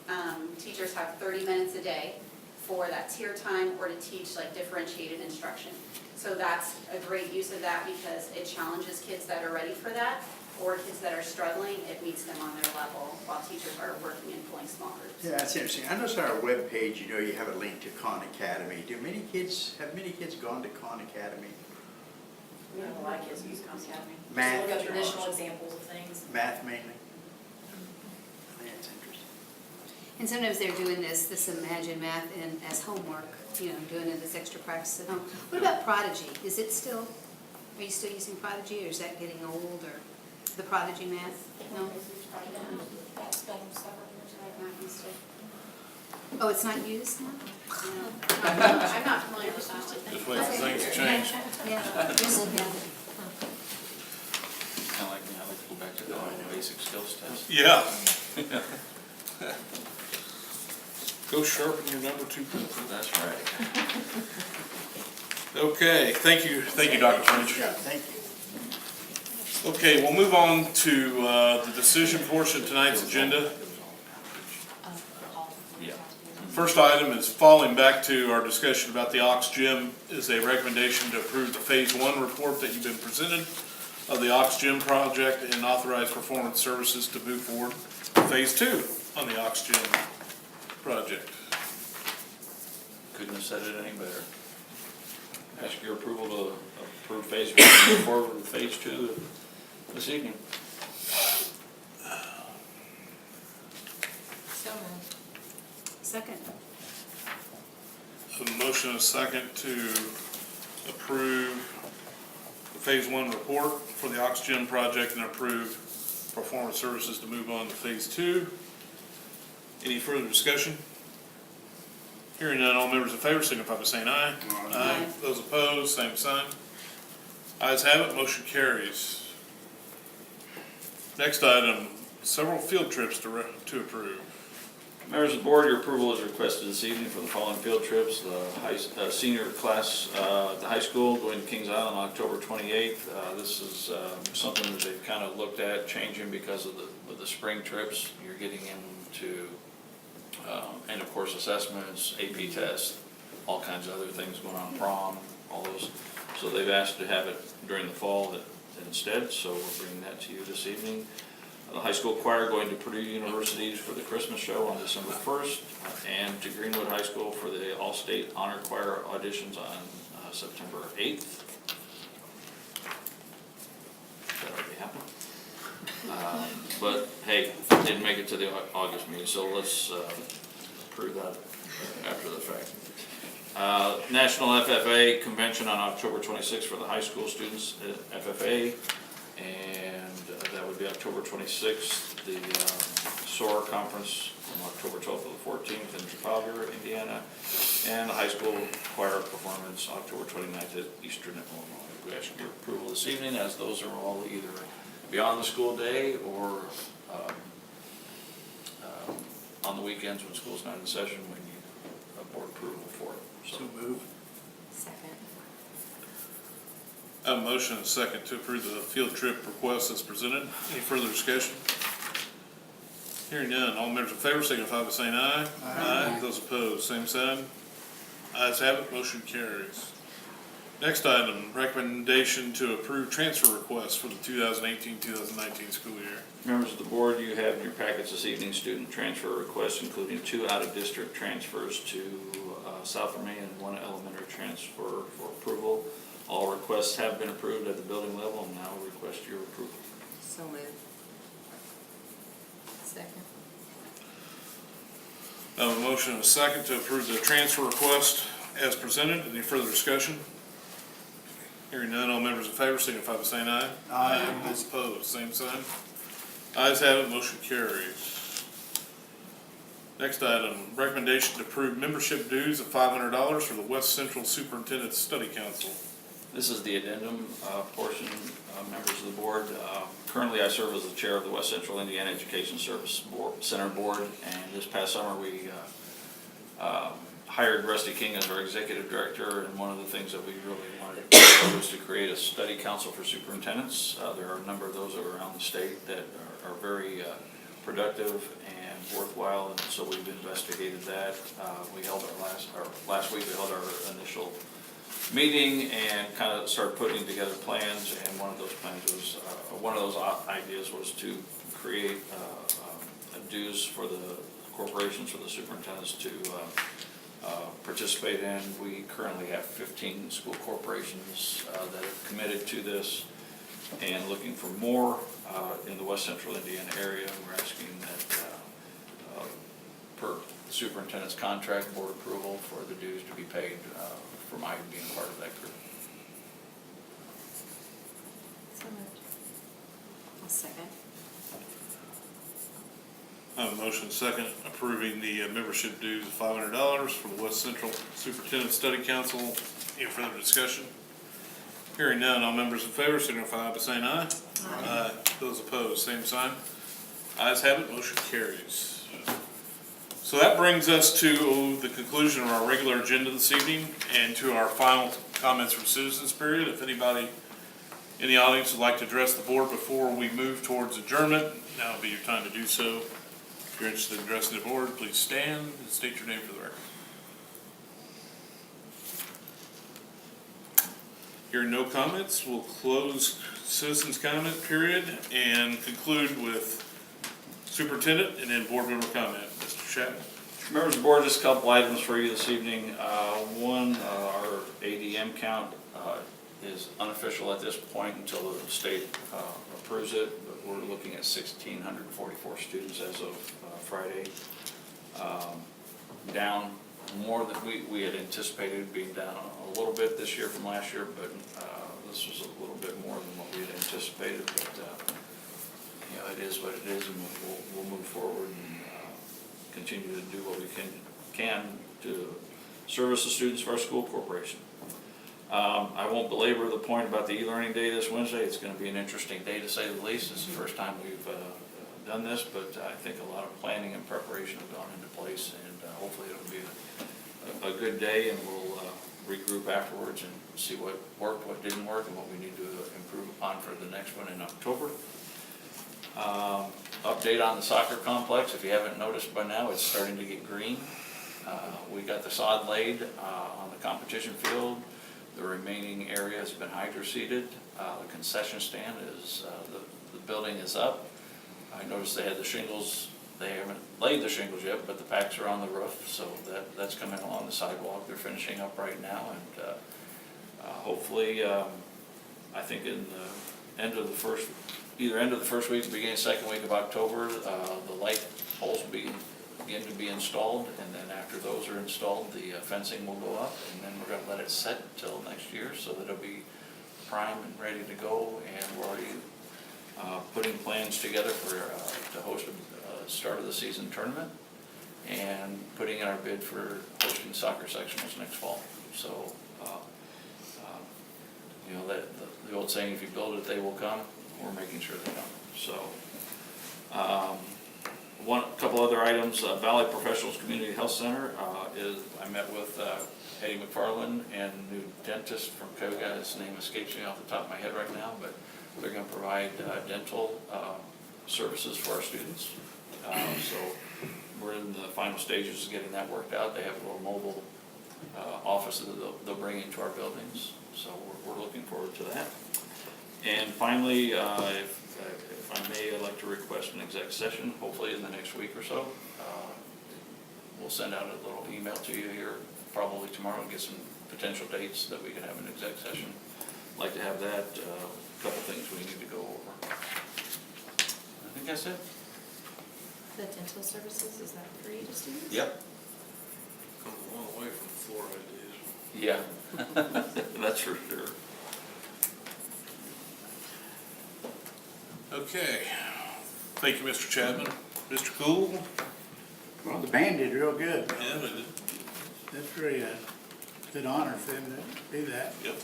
[SPEAKER 8] teachers have 30 minutes a day for that tier time or to teach like differentiated instruction. So that's a great use of that because it challenges kids that are ready for that, or kids that are struggling. It meets them on their level while teachers are working and pulling small groups.
[SPEAKER 7] Yeah, that's interesting. I noticed on our webpage, you have a link to Khan Academy. Have many kids gone to Khan Academy?
[SPEAKER 9] We have a lot of kids use Khan Academy.
[SPEAKER 7] Math.
[SPEAKER 9] Look at traditional examples of things.
[SPEAKER 7] Math mainly? I think that's interesting.
[SPEAKER 18] And sometimes they're doing this Imagine Math as homework, doing it as extra practice at home. What about Prodigy? Is it still, are you still using Prodigy, or is that getting old, or the Prodigy Math? No?
[SPEAKER 8] That's been several years ago.
[SPEAKER 18] Oh, it's not used now?
[SPEAKER 8] I'm not familiar with that.
[SPEAKER 2] Just wait for things to change.
[SPEAKER 18] Yeah.
[SPEAKER 4] Kind of like me, I like to go back to the basic skills test.
[SPEAKER 2] Yeah. Go sharpen your number 2 pencil.
[SPEAKER 4] That's right.
[SPEAKER 2] Okay, thank you, Dr. French.
[SPEAKER 7] Yeah, thank you.
[SPEAKER 2] Okay, we'll move on to the decision portion of tonight's agenda.
[SPEAKER 4] Yeah.
[SPEAKER 2] First item is falling back to our discussion about the Ox Gym is a recommendation to approve the Phase 1 report that you've been presented of the Ox Gym project and authorize performance services to move forward to Phase 2 on the Ox Gym project.
[SPEAKER 4] Couldn't have said it any better. Ask your approval to approve phase 1 and move forward with phase 2 this evening.
[SPEAKER 9] So moved.
[SPEAKER 18] Second.
[SPEAKER 2] A motion and a second to approve the Phase 1 report for the Ox Gym project and approve performance services to move on to Phase 2. Any further discussion? Hearing none, all members in favor signify by saying aye. Aye. Those opposed, same sign. Ayes have it, motion carries. Next item, several field trips to approve.
[SPEAKER 4] Members of the board, your approval is requested this evening for the following field trips. The senior class at the high school going to Kings Island on October 28th. This is something that they've kind of looked at changing because of the spring trips. You're getting into end of course assessments, AP tests, all kinds of other things going on, prom, all those. So they've asked to have it during the fall instead, so we're bringing that to you this evening. The high school choir going to Purdue University for the Christmas show on December 1st, and to Greenwood High School for the All-State Honor Choir auditions on September 8th. That already happened. But hey, didn't make it to the August meeting, so let's approve that after the fact. National FFA Convention on October 26th for the high school students at FFA, and that would be October 26th. The SOAR Conference from October 12th to the 14th in Trafalgar, Indiana, and the high school choir performance October 29th at Eastern Illinois. We ask your approval this evening, as those are all either beyond the school day or on the weekends when school's not in session. We need a board approval for it.
[SPEAKER 3] So move.
[SPEAKER 1] Second.
[SPEAKER 2] A motion and a second to approve the field trip request as presented. Any further discussion? Hearing none, all members in favor signify by saying aye. Aye. Those opposed, same sign. Ayes have it, motion carries. Next item, recommendation to approve transfer requests for the 2018-2019 school year.
[SPEAKER 4] Members of the board, you have in your packets this evening student transfer requests, including 2 out-of-district transfers to South Vermillion and 1 elementary transfer for approval. All requests have been approved at the building level, and now request your approval.
[SPEAKER 1] So moved. Second.
[SPEAKER 2] A motion and a second to approve the transfer request as presented. Any further discussion? Hearing none, all members in favor signify by saying aye. Aye. Those opposed, same sign. Ayes have it, motion carries. Next item, recommendation to approve membership dues of $500 for the West Central Superintendent Study Council.
[SPEAKER 4] This is the addendum portion, members of the board. Currently, I serve as the chair of the West Central Indiana Education Service Center Board, and this past summer we hired Rusty King as our executive director, and one of the things that we really wanted to do was to create a study council for superintendents. There are a number of those around the state that are very productive and worthwhile, and so we've investigated that. We held our last week we held our initial meeting and kind of started putting together plans, and one of those plans was, one of those ideas was to create dues for the corporations, for the superintendents to participate in. We currently have 15 school corporations that have committed to this and looking for more in the West Central Indiana area. We're asking that per the superintendent's contract, board approval for the dues to be paid for my being part of that group.
[SPEAKER 1] So moved. I'll second.
[SPEAKER 2] A motion second approving the membership dues of $500 for the West Central Superintendent Study Council. Any further discussion? Hearing none, all members in favor signify by saying aye. Aye. Those opposed, same sign. Ayes have it, motion carries. So that brings us to the conclusion of our regular agenda this evening and to our final comments from citizens period. If anybody in the audience would like to address the board before we move towards adjournment, now would be your time to do so. If you're interested in addressing the board, please stand and state your name for the record. Hearing no comments, we'll close citizens comment period and conclude with superintendent and then board member comment. Mr. Chapman.
[SPEAKER 4] Members of the board, just a couple items for you this evening. One, our ADM count is unofficial at this point until the state approves it, but we're looking at 1,644 students as of Friday. Down more than we had anticipated, being down a little bit this year from last year, but this was a little bit more than what we had anticipated. But you know, it is what it is, and we'll move forward and continue to do what we can to service the students of our school corporation. I won't belabor the point about the e-learning day this Wednesday. It's going to be an interesting day to say the least. It's the first time we've done this, but I think a lot of planning and preparation have gone into place, and hopefully it'll be a good day, and we'll regroup afterwards and see what worked, what didn't work, and what we need to improve upon for the next one in October. Update on the soccer complex. If you haven't noticed by now, it's starting to get green. We got the sod laid on the competition field. The remaining area has been hydro-seeded. The concession stand is, the building is up. I noticed they had the shingles, they haven't laid the shingles yet, but the packs are on the roof, so that's coming along the sidewalk. They're finishing up right now, and hopefully, I think in the end of the first, either end of the first week or beginning of the second week of October, the light poles will begin to be installed, and then after those are installed, the fencing will go up, and then we're gonna let it set until next year, so that it'll be prime and ready to go, and we're already putting plans together for, to host a start of the season tournament, and putting in our bid for hosting soccer sectionals next fall. So, you know, the old saying, if you build it, they will come, we're making sure they come. So, couple other items, Valley Professionals Community Health Center, I met with Eddie McFarland and new dentist from Koga. His name escapes me off the top of my head right now, but they're gonna provide dental services for our students. So we're in the final stages of getting that worked out. They have a little mobile office that they'll bring into our buildings, so we're looking forward to that. And finally, if I may, I'd like to request an exec session, hopefully in the next week or so. We'll send out a little email to you here probably tomorrow and get some potential dates that we can have an exec session. I'd like to have that, a couple things we need to go over. I think that's it.
[SPEAKER 10] The dental services, is that free to students?
[SPEAKER 4] Yep.
[SPEAKER 2] Come a long way from fluoride days.
[SPEAKER 4] Yeah, that's for sure.
[SPEAKER 2] Okay, thank you, Mr. Chapman. Mr. Cool?
[SPEAKER 3] Well, the band did real good.
[SPEAKER 2] Yeah, they did.
[SPEAKER 3] That's really a good honor for them to do that.
[SPEAKER 2] Yep.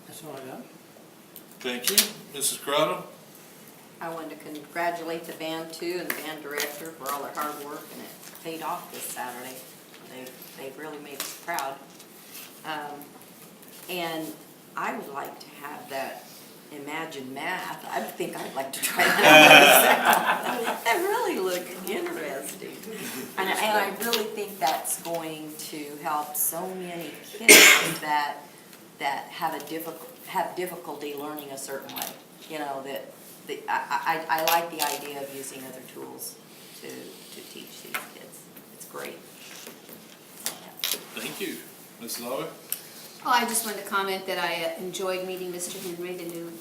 [SPEAKER 3] That's all I got.
[SPEAKER 2] Thank you. Mrs. Crowder?
[SPEAKER 1] I wanted to congratulate the band too and the band director for all their hard work, and it paid off this Saturday. They really made us proud. And I would like to have that Imagine Math. I think I'd like to try that myself. That really looked interesting. And I really think that's going to help so many kids that have difficulty learning a certain way. You know, I like the idea of using other tools to teach these kids. It's great.
[SPEAKER 2] Thank you. Mrs. Abbott?
[SPEAKER 18] Oh, I just wanted to comment that I enjoyed meeting Mr. Henry, the new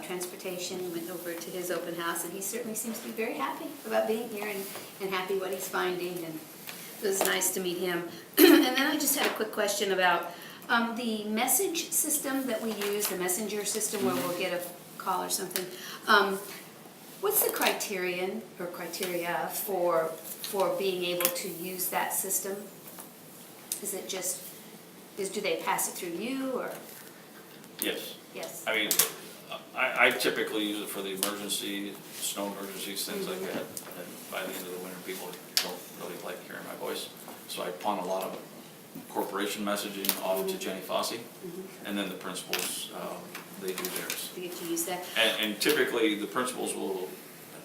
[SPEAKER 18] transportation. Went over to his open house, and he certainly seems to be very happy about being here and happy what he's finding, and it was nice to meet him. And then I just had a quick question about the message system that we use, the messenger system where we'll get a call or something. What's the criteria for being able to use that system? Is it just, do they pass it through you, or?
[SPEAKER 4] Yes.
[SPEAKER 18] Yes.
[SPEAKER 4] I mean, I typically use it for the emergency, snow emergencies, things like that. And by the end of the winter, people don't really like hearing my voice. So I pawn a lot of corporation messaging off to Jenny Fossey. And then the principals, they do theirs.
[SPEAKER 18] You get to use that?
[SPEAKER 4] And typically, the principals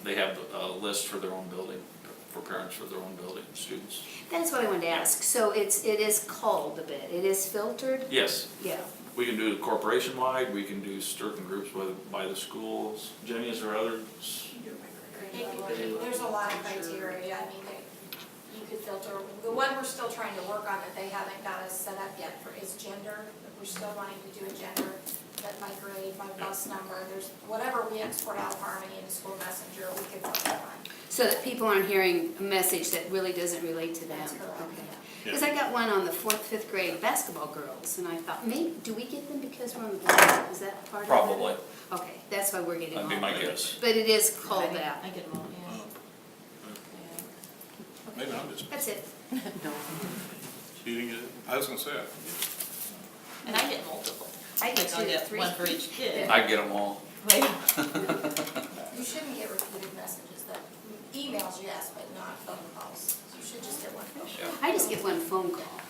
[SPEAKER 4] they have a list for their own building, for parents for their own building, students.
[SPEAKER 18] That's what I wanted to ask. So it is culled a bit. It is filtered?
[SPEAKER 4] Yes.
[SPEAKER 18] Yeah.
[SPEAKER 4] We can do it corporation-wide, we can do certain groups by the schools. Jenny, is there others?
[SPEAKER 19] There's a lot of criteria. I mean, you could filter. The one we're still trying to work on that they haven't got us set up yet for is gender. We're still wanting to do a gender, that by grade, by bus number. There's whatever we export out of Harmony and School Messenger, we could filter by.
[SPEAKER 18] So that people aren't hearing a message that really doesn't relate to them?
[SPEAKER 19] That's correct.
[SPEAKER 18] Okay. Because I got one on the 4th, 5th grade basketball girls, and I thought, do we get them because we're on the board? Is that part of it?
[SPEAKER 4] Probably.
[SPEAKER 18] Okay, that's why we're getting all
[SPEAKER 4] That'd be
[SPEAKER 18] of
[SPEAKER 4] my
[SPEAKER 18] it.
[SPEAKER 4] guess.
[SPEAKER 18] But it is called out.
[SPEAKER 10] I get them all, yeah.
[SPEAKER 2] Maybe I'm just
[SPEAKER 18] That's it.
[SPEAKER 2] cheating it. I was gonna say it.
[SPEAKER 10] And I get multiple.
[SPEAKER 18] I get
[SPEAKER 10] Like, I'll
[SPEAKER 18] 2
[SPEAKER 10] get
[SPEAKER 18] 3.
[SPEAKER 10] one for each kid.
[SPEAKER 4] I get them all.
[SPEAKER 19] You shouldn't get repeated messages, that emails, yes, but not phone calls. You should just get one phone call.
[SPEAKER 18] I just get one phone call.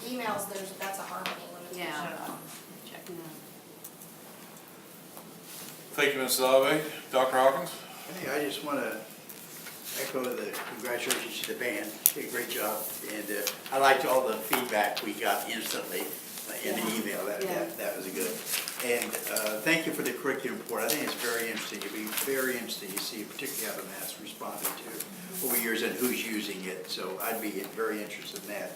[SPEAKER 19] Emails, that's a Harmony limitation.
[SPEAKER 18] Yeah.
[SPEAKER 2] Thank you, Mrs. Abbott. Dr. Hawkins?
[SPEAKER 7] Hey, I just want to echo the congratulations to the band. Did a great job. And I liked all the feedback we got instantly in the email. That was good. And thank you for the curriculum report. I think it's very interesting. It'll be very interesting to see particularly how the math's responded to over years and who's using it. So I'd be very interested in that.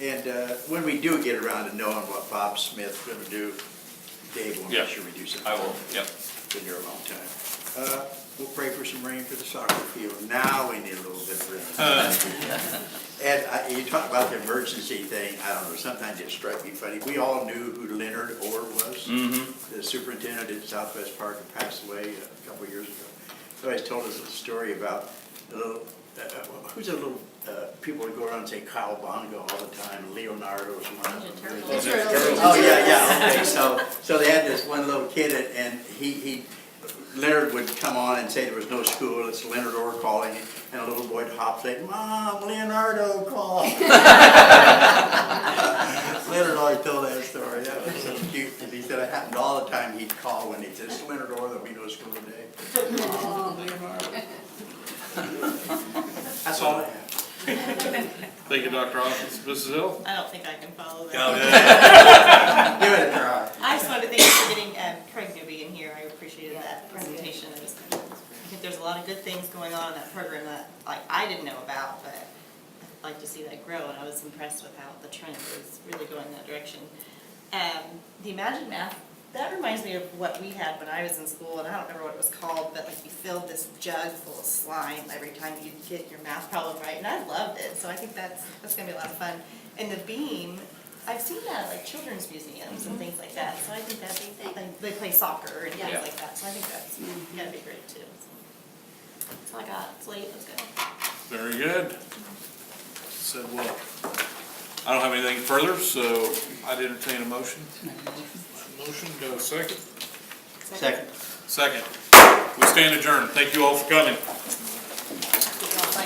[SPEAKER 7] And when we do get around to knowing what Bob Smith's going to do, Dave will make sure we do something.
[SPEAKER 14] I will, yep.
[SPEAKER 7] Been here a long time. We'll pray for some rain for the soccer field. Now we need a little bit of rain. And you talk about the emergency thing, I don't know, sometimes it strikes me funny. We all knew who Leonard Orr was. The superintendent at Southwest Park who passed away a couple of years ago. So he told us a story about the little, who's the little, people would go around and say Kyle Bongo all the time. Leonardo was one of them. Oh, yeah, okay, so they had this one little kid and Leonard would come on and say there was no school, it's Leonard Orr calling, and a little boy would hop say, Mom, Leonardo called. Leonard always told that story, that was so cute, because he said it happened all the time, he'd call when he said, it's Leonard Orr, there'll be no school today. Mom, Leonardo. That's all I have.
[SPEAKER 2] Thank you, Dr. Hawkins. Mrs. Hill?
[SPEAKER 10] I don't think I can follow that.
[SPEAKER 7] Give it a try.
[SPEAKER 10] I just wanted to thank you for getting Craig Newby in here. I appreciated that presentation. I think there's a lot of good things going on in that program that I didn't know about, but I'd like to see that grow, and I was impressed with how the trend is really going in that direction. The Imagine Math, that reminds me of what we had when I was in school, and I don't remember what it was called, but like you filled this jug full of slime every time you get your math problem right, and I loved it, so I think that's gonna be a lot of fun. And the beam, I've seen that at like children's museums and things like that, so I think that'd be, they play soccer and things like that, so I think that's gotta be great too. So that's all I got, it's late, let's go.
[SPEAKER 2] Very good. Said well. I don't have anything further, so I'd entertain a motion. Motion, go second.
[SPEAKER 7] Second.
[SPEAKER 2] Second. We stand adjourned. Thank you all for coming.